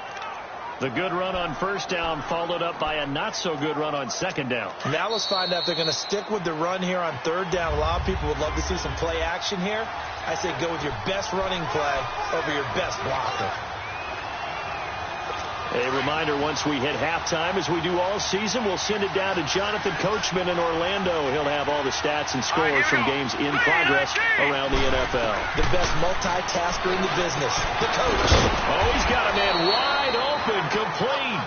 The good run on 1st down followed up by a not-so-good run on 2nd down. Now let's find out if they're going to stick with the run here on 3rd down. A lot of people would love to see some play action here. I say go with your best running play over your best blocker. A reminder, once we hit halftime, as we do all season, we'll send it down to Jonathan Coachman in Orlando. He'll have all the stats and scores from games in progress around the NFL. The best multitasker in the business, the coach. Oh, he's got a man wide open, complete.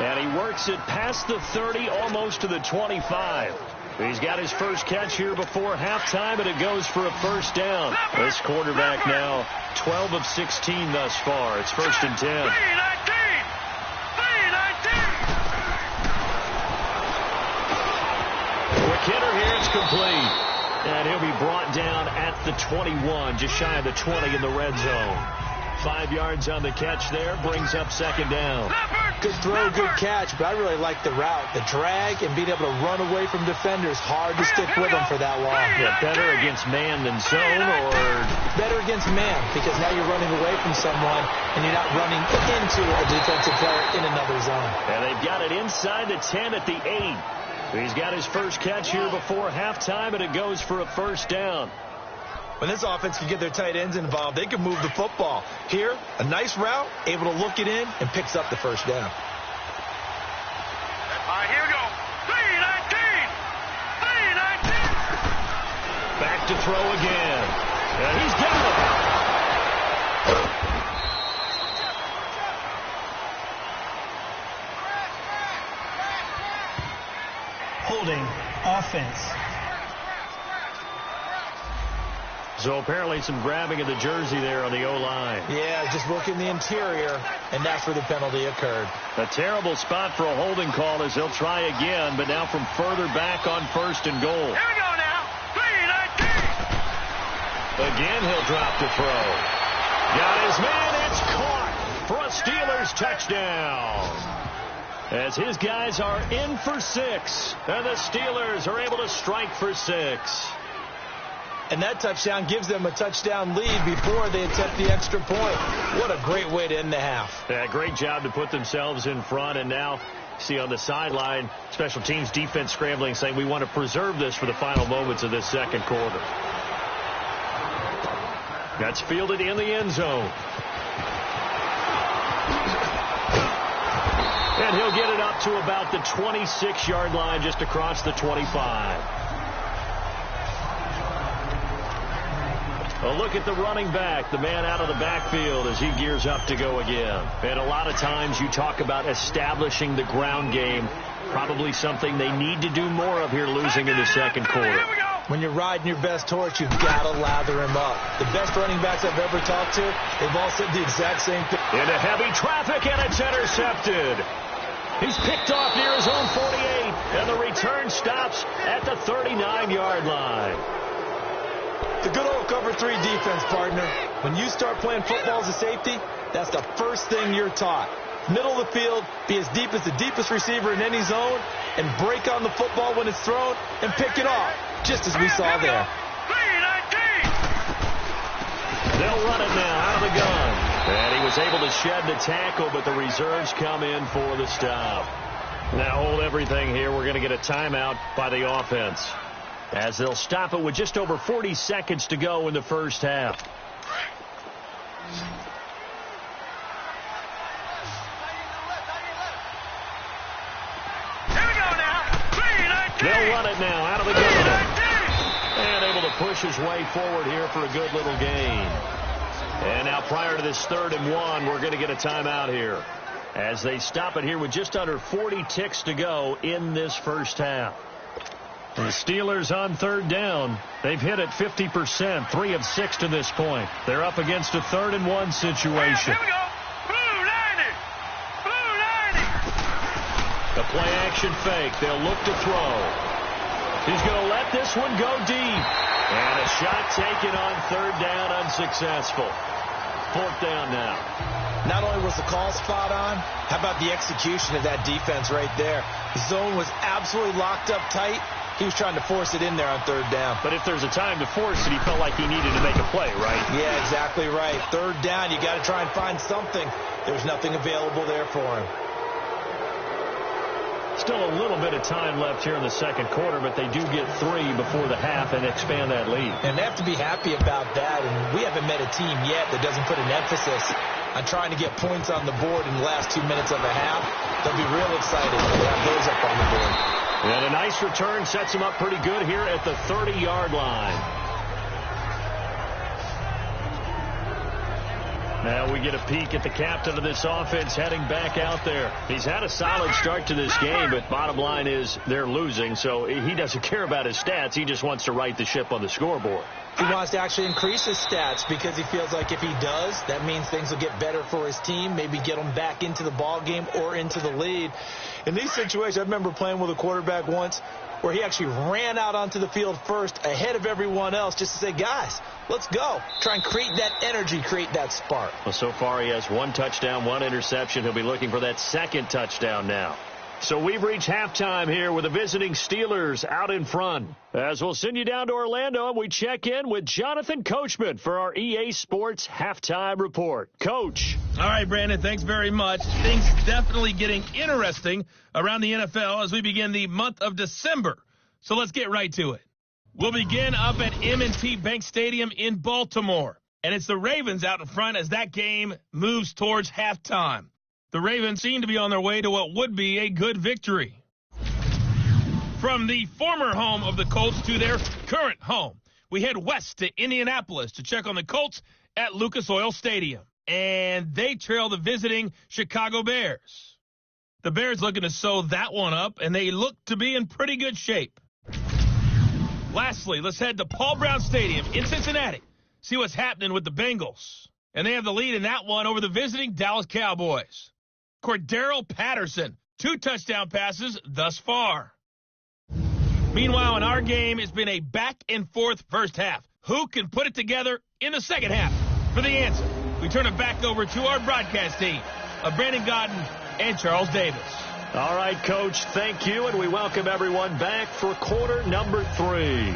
And he works it past the 30, almost to the 25. He's got his first catch here before halftime, and it goes for a first down. This quarterback now 12 of 16 thus far. It's 1st and 10. Hitter here, it's complete. And he'll be brought down at the 21, just shy of the 20 in the red zone. 5 yards on the catch there, brings up 2nd down. Good throw, good catch, but I really like the route. The drag and being able to run away from defenders. Hard to stick with them for that long. Yeah, better against man than zone, or? Better against man, because now you're running away from someone and you're not running into a defensive player in another zone. And they've got it inside the 10 at the 8. He's got his first catch here before halftime, and it goes for a first down. When this offense can get their tight ends involved, they can move the football. Here, a nice route, able to look it in, and picks up the first down. All right, here we go. 3-19. Back to throw again. And he's got it. Holding offense. So apparently some grabbing of the jersey there on the O-line. Yeah, just working the interior, and that's where the penalty occurred. A terrible spot for a holding call as they'll try again, but now from further back on 1st and goal. Here we go now. 3-19. Again, he'll drop to throw. Got his man. It's caught for a Steelers touchdown. As his guys are in for 6, and the Steelers are able to strike for 6. And that touchdown gives them a touchdown lead before they attempt the extra point. What a great way to end the half. Yeah, great job to put themselves in front. And now, see on the sideline, special teams defense scrambling, saying we want to preserve this for the final moments of this second quarter. That's fielded in the end zone. And he'll get it up to about the 26-yard line, just across the 25. A look at the running back, the man out of the backfield as he gears up to go again. And a lot of times you talk about establishing the ground game, probably something they need to do more of here losing in the second quarter. When you're riding your best horse, you've got to lather him up. The best running backs I've ever talked to, they've all said the exact same thing. Into heavy traffic, and it's intercepted. He's picked off near his own 48, and the return stops at the 39-yard line. The good old cover 3 defense, partner. When you start playing football as a safety, that's the first thing you're taught. Middle of the field, be as deep as the deepest receiver in any zone, and break on the football when it's thrown, and pick it off, just as we saw there. 3-19. They'll run it now out of the gun. And he was able to shed the tackle, but the reserves come in for the stop. Now hold everything here. We're going to get a timeout by the offense, as they'll stop it with just over 40 seconds to go in the first half. Here we go now. 3-19. They'll run it now out of the gun. And able to push his way forward here for a good little gain. And now prior to this 3rd and 1, we're going to get a timeout here, as they stop it here with just under 40 ticks to go in this first half. The Steelers on 3rd down. They've hit it 50%, 3 of 6 to this point. They're up against a 3rd and 1 situation. Here we go. Blue 90. Blue 90. The play action fake. They'll look to throw. He's going to let this one go deep. And a shot taken on 3rd down, unsuccessful. 4th down now. Not only was the call spot on, how about the execution of that defense right there? The zone was absolutely locked up tight. He was trying to force it in there on 3rd down. But if there's a time to force it, he felt like he needed to make a play, right? Yeah, exactly right. 3rd down, you got to try and find something. There's nothing available there for him. Still a little bit of time left here in the second quarter, but they do get 3 before the half and expand that lead. And they have to be happy about that. And we haven't met a team yet that doesn't put an emphasis on trying to get points on the board in the last 2 minutes of the half. They'll be real excited when they have those up on the board. And a nice return sets them up pretty good here at the 30-yard line. Now we get a peek at the captain of this offense heading back out there. He's had a solid start to this game, but bottom line is they're losing, so he doesn't care about his stats. He just wants to right the ship on the scoreboard. He wants to actually increase his stats because he feels like if he does, that means things will get better for his team, maybe get them back into the ball game or into the lead. In these situations, I remember playing with a quarterback once where he actually ran out onto the field first ahead of everyone else just to say, guys, let's go. Try and create that energy, create that spark. Well, so far he has 1 touchdown, 1 interception. He'll be looking for that 2nd touchdown now. So we've reached halftime here with the visiting Steelers out in front. As we'll send you down to Orlando, and we check in with Jonathan Coachman for our EA Sports Halftime Report. Coach. All right, Brandon, thanks very much. Things definitely getting interesting around the NFL as we begin the month of December. So let's get right to it. We'll begin up at M&T Bank Stadium in Baltimore. And it's the Ravens out in front as that game moves towards halftime. The Ravens seem to be on their way to what would be a good victory. From the former home of the Colts to their current home, we head west to Indianapolis to check on the Colts at Lucas Oil Stadium. And they trail the visiting Chicago Bears. The Bears looking to sew that one up, and they look to be in pretty good shape. Lastly, let's head to Paul Brown Stadium in Cincinnati, see what's happening with the Bengals. And they have the lead in that one over the visiting Dallas Cowboys. Cordero Patterson, 2 touchdown passes thus far. Meanwhile, in our game, it's been a back-and-forth first half. Who can put it together in the second half? For the answer, we turn it back over to our broadcast team of Brandon Godden and Charles Davis. All right, Coach, thank you, and we welcome everyone back for quarter number 3.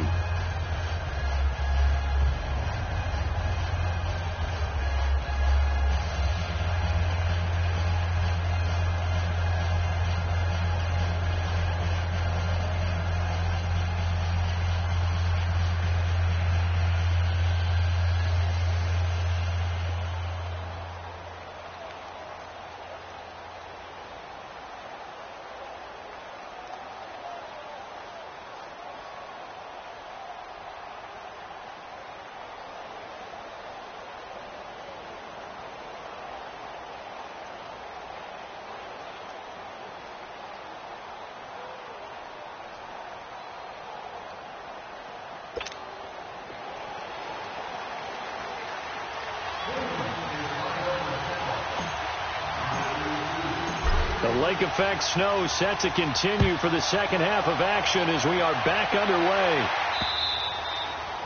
The lake effect snow set to continue for the second half of action as we are back underway.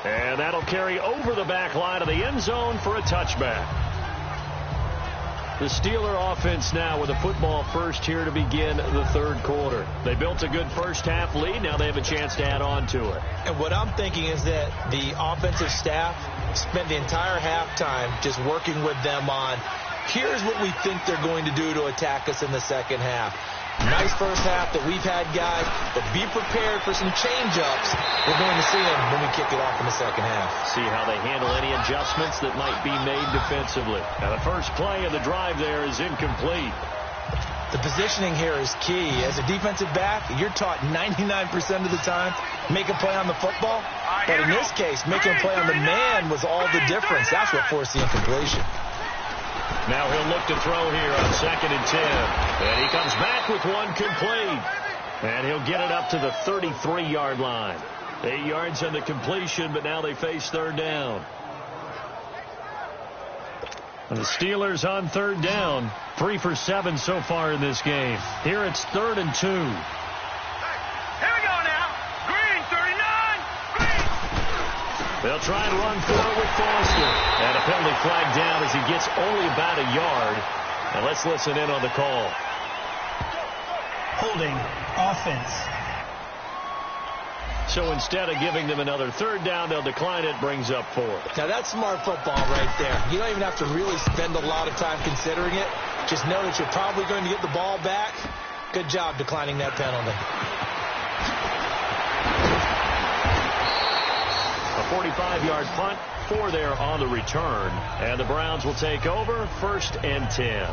And that'll carry over the back line of the end zone for a touchback. The Steeler offense now with a football first here to begin the third quarter. They built a good first half lead. Now they have a chance to add on to it. And what I'm thinking is that the offensive staff spent the entire halftime just working with them on, here's what we think they're going to do to attack us in the second half. Nice first half that we've had, guys, but be prepared for some change-ups. We're going to see them when we kick it off in the second half. See how they handle any adjustments that might be made defensively. Now, the first play of the drive there is incomplete. The positioning here is key. As a defensive back, you're taught 99% of the time, make a play on the football. But in this case, making a play on the man was all the difference. That's what forced the incompletion. Now he'll look to throw here on 2nd and 10. And he comes back with one complete. And he'll get it up to the 33-yard line. 8 yards on the completion, but now they face third down. And the Steelers on third down, 3 for 7 so far in this game. Here it's 3rd and 2. Here we go now. Green, 39. Green. They'll try and run for it with Foster. And a penalty flag down as he gets only about a yard. And let's listen in on the call. Holding offense. So instead of giving them another third down, they'll decline it, brings up 4. Now, that's smart football right there. You don't even have to really spend a lot of time considering it. Just know that you're probably going to get the ball back. Good job declining that penalty. A 45-yard punt PS4 there on the return. And the Browns will take over 1st and 10.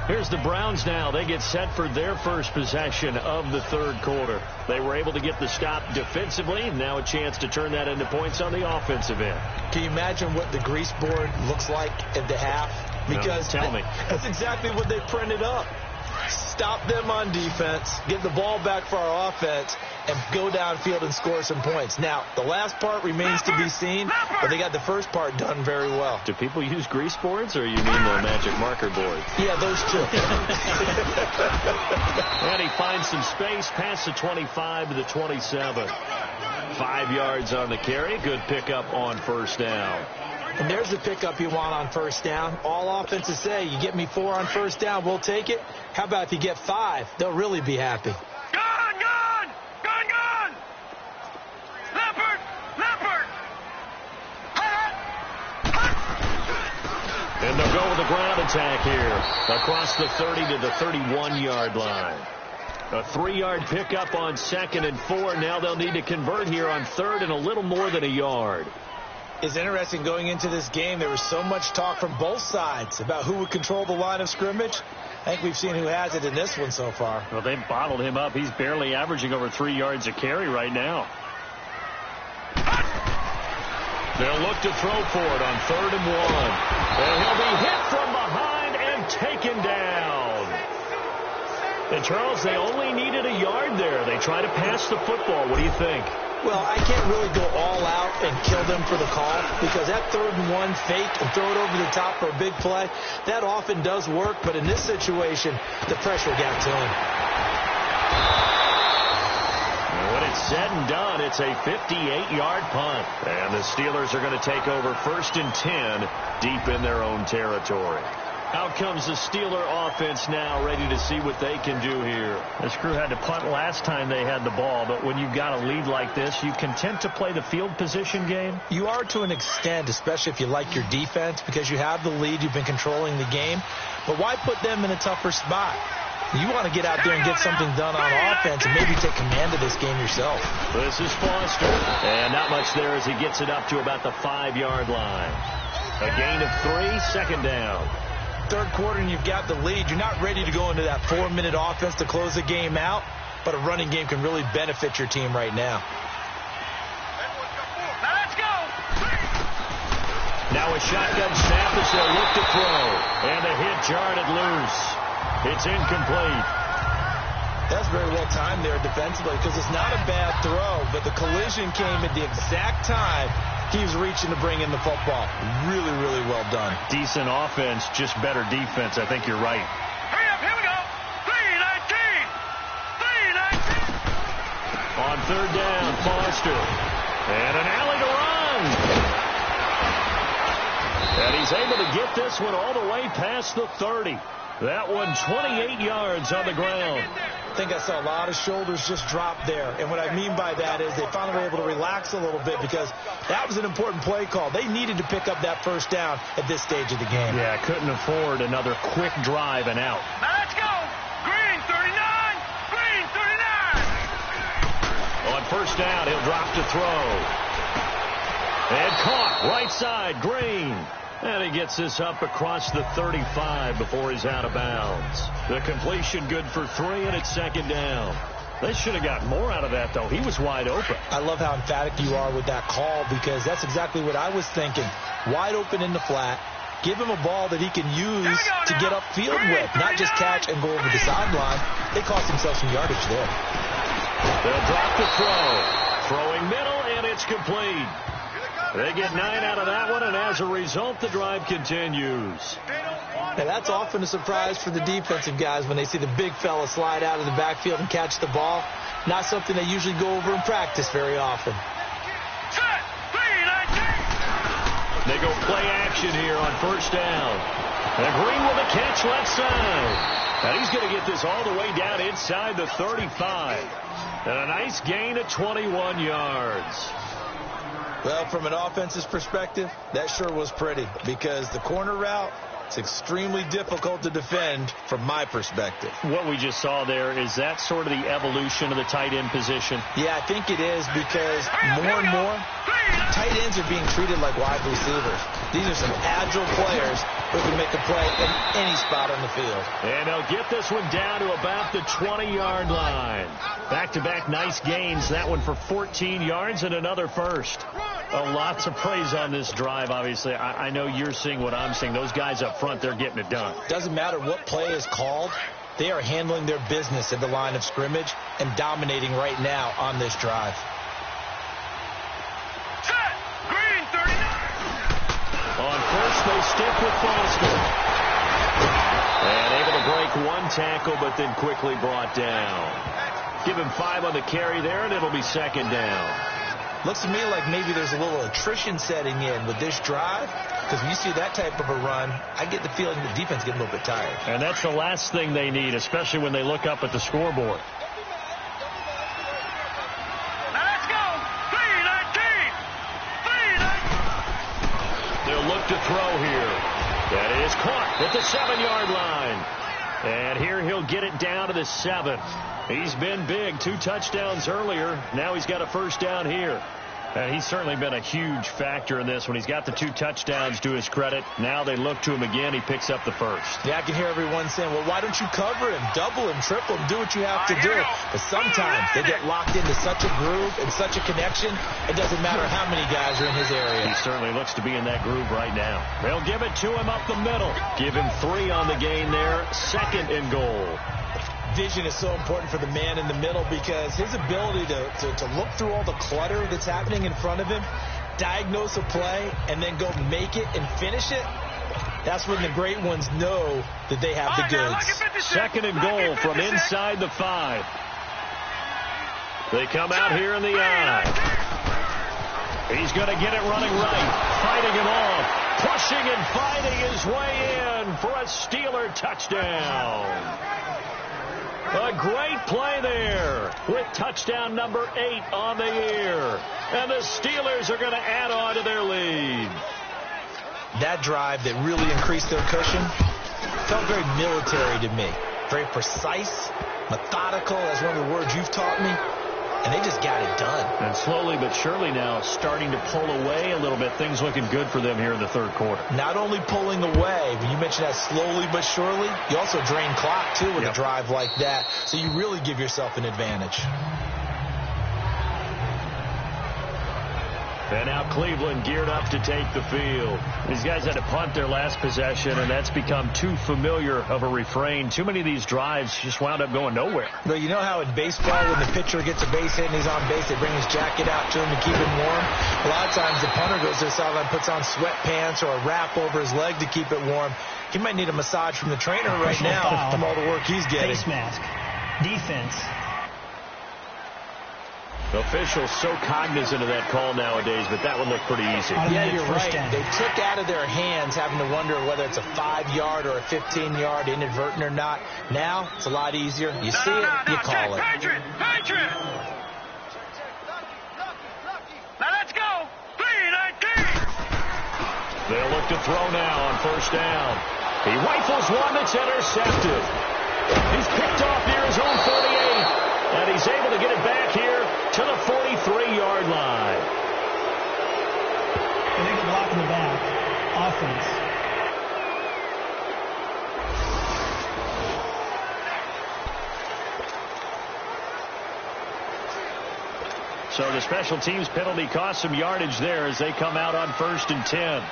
Here's the Browns now. They get set for their first possession of the third quarter. They were able to get the stop defensively. Now a chance to turn that into points on the offensive end. Can you imagine what the grease board looks like at the half? Because no, tell me. That's exactly what they printed up. Stop them on defense, get the ball back for our offense, and go downfield and score some points. Now, the last part remains to be seen, but they got the first part done very well. Do people use grease boards, or you mean the magic marker board? Yeah, those two. And he finds some space past the 25 to the 27. 5 yards on the carry. Good pickup on first down. And there's the pickup you want on first down. All offenses say, you get me 4 on first down, we'll take it. How about if you get 5? They'll really be happy. Gone! Leopard! And they'll go with the ground attack here across the 30 to the 31-yard line. A 3-yard pickup on 2nd and 4. Now they'll need to convert here on 3rd and a little more than a yard. It's interesting going into this game. There was so much talk from both sides about who would control the line of scrimmage. I think we've seen who has it in this one so far. Well, they've bottled him up. He's barely averaging over 3 yards a carry right now. They'll look to throw for it on 3rd and 1. And he'll be hit from behind and taken down. And, Charles, they only needed a yard there. They try to pass the football. What do you think? Well, I can't really go all out and kill them for the call because that 3rd and 1 fake and throw it over the top for a big play, that often does work. But in this situation, the pressure got to him. When it's said and done, it's a 58-yard punt. And the Steelers are going to take over 1st and 10 deep in their own territory. Out comes the Steeler offense now, ready to see what they can do here. This crew had to punt last time they had the ball, but when you've got a lead like this, you content to play the field position game? You are to an extent, especially if you like your defense, because you have the lead, you've been controlling the game. But why put them in a tougher spot? You want to get out there and get something done on offense and maybe take command of this game yourself. This is Foster. And not much there as he gets it up to about the 5-yard line. A gain of 3, 2nd down. Third quarter and you've got the lead. You're not ready to go into that 4-minute offense to close the game out, but a running game can really benefit your team right now. Now let's go! Now a shotgun snap as they'll look to throw. And the hit jarred it loose. It's incomplete. That's very well timed there defensively because it's not a bad throw, but the collision came at the exact time he was reaching to bring in the football. Really, really well done. Decent offense, just better defense. I think you're right. Hurry up, here we go! 3-19! On 3rd down, Foster. And an alley to run. And he's able to get this one all the way past the 30. That one 28 yards on the ground. I think I saw a lot of shoulders just drop there. And what I mean by that is they finally were able to relax a little bit because that was an important play call. They needed to pick up that first down at this stage of the game. Yeah, couldn't afford another quick drive and out. Now let's go! Green 39! Green 39! On 1st down, he'll drop to throw. And caught right side, Green. And he gets this up across the 35 before he's out of bounds. The completion good for 3, and it's 2nd down. They should have got more out of that, though. He was wide open. I love how emphatic you are with that call because that's exactly what I was thinking. Wide open in the flat. Give him a ball that he can use to get upfield with, not just catch and go over the sideline. They cost themselves some yardage there. They'll drop the throw. Throwing middle, and it's complete. They get 9 out of that one, and as a result, the drive continues. Now, that's often a surprise for the defensive guys when they see the big fella slide out of the backfield and catch the ball. Not something they usually go over in practice very often. Set! 3-19! They go play action here on 1st down. And Green with a catch left side. And he's going to get this all the way down inside the 35. And a nice gain of 21 yards. Well, from an offense's perspective, that sure was pretty because the corner route It's extremely difficult to defend from my perspective. What we just saw there, is that sort of the evolution of the tight end position? Yeah, I think it is, because more and more, tight ends are being treated like wide receivers. These are some agile players who can make a play in any spot on the field. And they'll get this one down to about the 20-yard line. Back-to-back nice gains. That one for 14 yards and another first. Lots of praise on this drive, obviously. I know you're seeing what I'm seeing. Those guys up front, they're getting it done. Doesn't matter what play is called. They are handling their business at the line of scrimmage and dominating right now on this drive. Set! Green, 39! On first, they stick with Foster. And able to break one tackle, but then quickly brought down. Give him 5 on the carry there, and it'll be second down. Looks to me like maybe there's a little attrition setting in with this drive, because when you see that type of a run, I get the feeling the defense getting a little bit tired. And that's the last thing they need, especially when they look up at the scoreboard. Now let's go! 3-19! 3-19! They'll look to throw here. That is caught at the 7-yard line. And here he'll get it down to the 7. He's been big. 2 touchdowns earlier. Now he's got a first down here. And he's certainly been a huge factor in this when he's got the 2 touchdowns to his credit. Now they look to him again. He picks up the first. Yeah, I can hear everyone saying, well, why don't you cover him, double him, triple him, do what you have to do. But sometimes they get locked into such a groove and such a connection, it doesn't matter how many guys are in his area. He certainly looks to be in that groove right now. They'll give it to him up the middle. Give him 3 on the gain there. Second and goal. Vision is so important for the man in the middle, because his ability to look through all the clutter that's happening in front of him, diagnose a play, and then go make it and finish it, that's when the great ones know that they have the goods. Second and goal from inside the 5. They come out here in the eye. He's going to get it running right, fighting him off, pushing and fighting his way in for a Steeler touchdown. A great play there with touchdown number 8 on the year. And the Steelers are going to add on to their lead. That drive that really increased their cushion felt very military to me. Very precise, methodical, as one of the words you've taught me. And they just got it done. And slowly but surely now starting to pull away a little bit. Things looking good for them here in the third quarter. Not only pulling away, but you mentioned that slowly but surely, you also drain clock, too, with a drive like that. So you really give yourself an advantage. And now Cleveland geared up to take the field. These guys had to punt their last possession, and that's become too familiar of a refrain. Too many of these drives just wound up going nowhere. Well, you know how in baseball, when the pitcher gets a base hit and he's on base, they bring his jacket out to him to keep him warm? A lot of times the punter goes to the sideline, puts on sweatpants or a wrap over his leg to keep it warm. He might need a massage from the trainer right now from all the work he's getting. Face mask. Defense. Officials so cognizant of that call nowadays, but that one looked pretty easy. Yeah, you're right. They took out of their hands having to wonder whether it's a 5-yard or a 15-yard, inadvertent or not. Now, it's a lot easier. You see it, you call it. Patriot! Now let's go! 3-19! They'll look to throw now on first down. He rifles one that's intercepted. He's picked off near his own 48. And he's able to get it back here to the 43-yard line. Illegal block in the back. Offense. So the special teams penalty cost some yardage there as they come out on 1st and 10.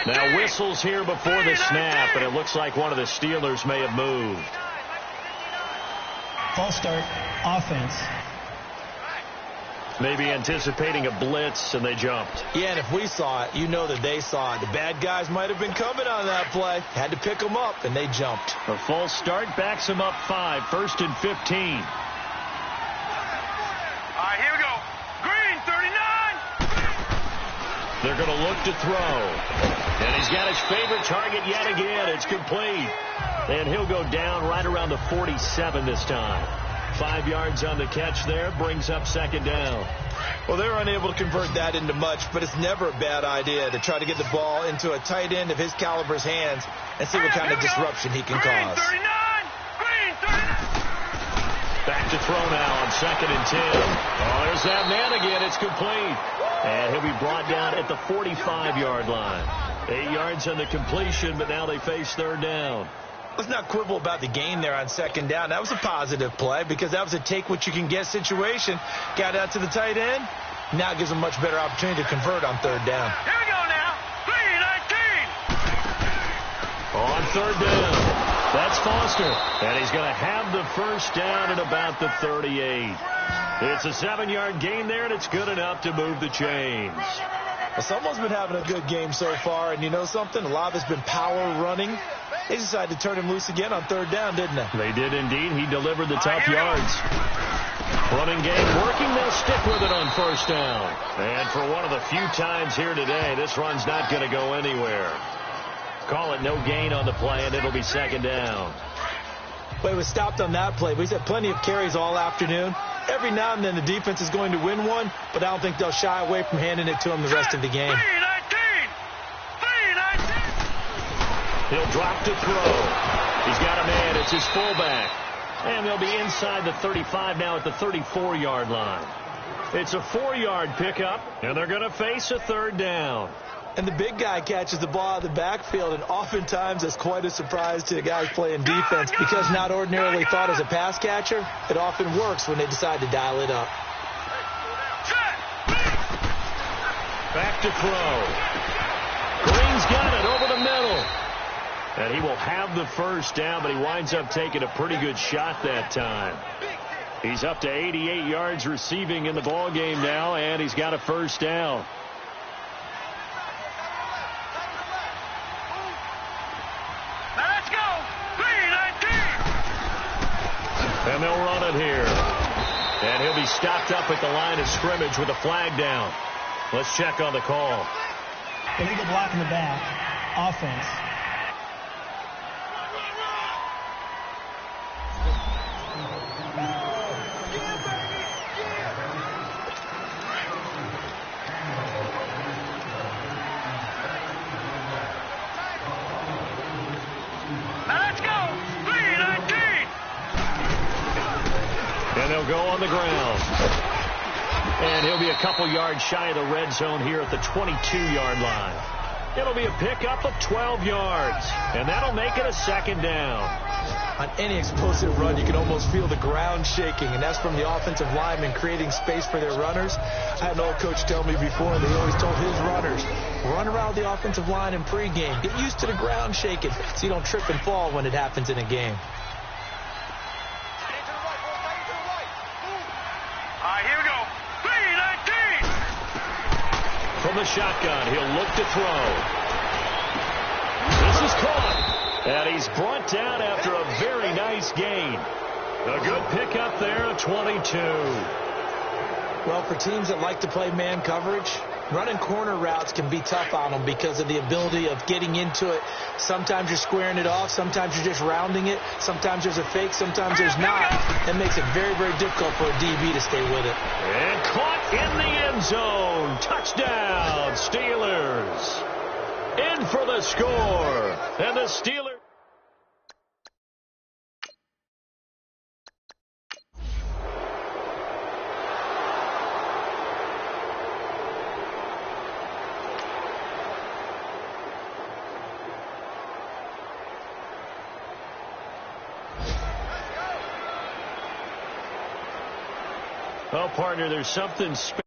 Now whistles here before the snap, and it looks like one of the Steelers may have moved. False start, offense. Maybe anticipating a blitz, and they jumped. Yeah, and if we saw it, you know that they saw it. The bad guys might have been coming on that play. Had to pick them up, and they jumped. A false start backs them up 5, 1st and 15. All right, here we go. Green, 39! They're going to look to throw. And he's got his favorite target yet again. It's complete. And he'll go down right around the 47 this time. 5 yards on the catch there. Brings up second down. Well, they were unable to convert that into much, but it's never a bad idea to try to get the ball into a tight end of his caliber's hands and see what kind of disruption he can cause. Green 39. Back to throw now on 2nd and 10. Oh, there's that man again. It's complete. And he'll be brought down at the 45-yard line. 8 yards on the completion, but now they face 3rd down. Let's not quibble about the gain there on 2nd down. That was a positive play because that was a take-what-you-can-get situation. Got out to the tight end. Now gives them much better opportunity to convert on 3rd down. Here we go now. 3-19. On 3rd down. That's Foster. And he's going to have the 1st down at about the 38. It's a 7-yard gain there, and it's good enough to move the chains. Well, someone's been having a good game so far, and you know something? A lot of it's been power running. They decided to turn him loose again on 3rd down, didn't they? They did indeed. He delivered the tough yards. Running game working. They'll stick with it on 1st down. And for one of the few times here today, this run's not going to go anywhere. Call it no gain on the play, and it'll be 2nd down. Well, he was stopped on that play, but he's had plenty of carries all afternoon. Every now and then the defense is going to win one, but I don't think they'll shy away from handing it to him the rest of the game. 3-19. He'll drop to throw. He's got a man. It's his fullback. And they'll be inside the 35 now at the 34-yard line. It's a 4-yard pickup, and they're going to face a 3rd down. And the big guy catches the ball out of the backfield, and oftentimes it's quite a surprise to the guys playing defense because not ordinarily thought as a pass catcher, it often works when they decide to dial it up. Back to throw. Green's got it over the middle. And he will have the 1st down, but he winds up taking a pretty good shot that time. He's up to 88 yards receiving in the ballgame now, and he's got a 1st down. And they'll run it here. And he'll be stopped up at the line of scrimmage with a flag down. Let's check on the call. Illegal block in the back. Offense. They'll go on the ground. And he'll be a couple yards shy of the red zone here at the 22-yard line. It'll be a pickup of 12 yards. And that'll make it a 2nd down. On any explosive run, you can almost feel the ground shaking, and that's from the offensive linemen creating space for their runners. I had an old coach tell me before, they always told his runners, run around the offensive line in pregame. Get used to the ground shaking so you don't trip and fall when it happens in a game. From the shotgun, he'll look to throw. This is caught. And he's brought down after a very nice gain. A good pickup there at 22. Well, for teams that like to play man coverage, running corner routes can be tough on them because of the ability of getting into it. Sometimes you're squaring it off. Sometimes you're just rounding it. Sometimes there's a fake. Sometimes there's not. That makes it very, very difficult for a DB to stay with it. And caught in the end zone. Touchdown, Steelers. In for the score. And the Steelers. Well, partner, there's something special.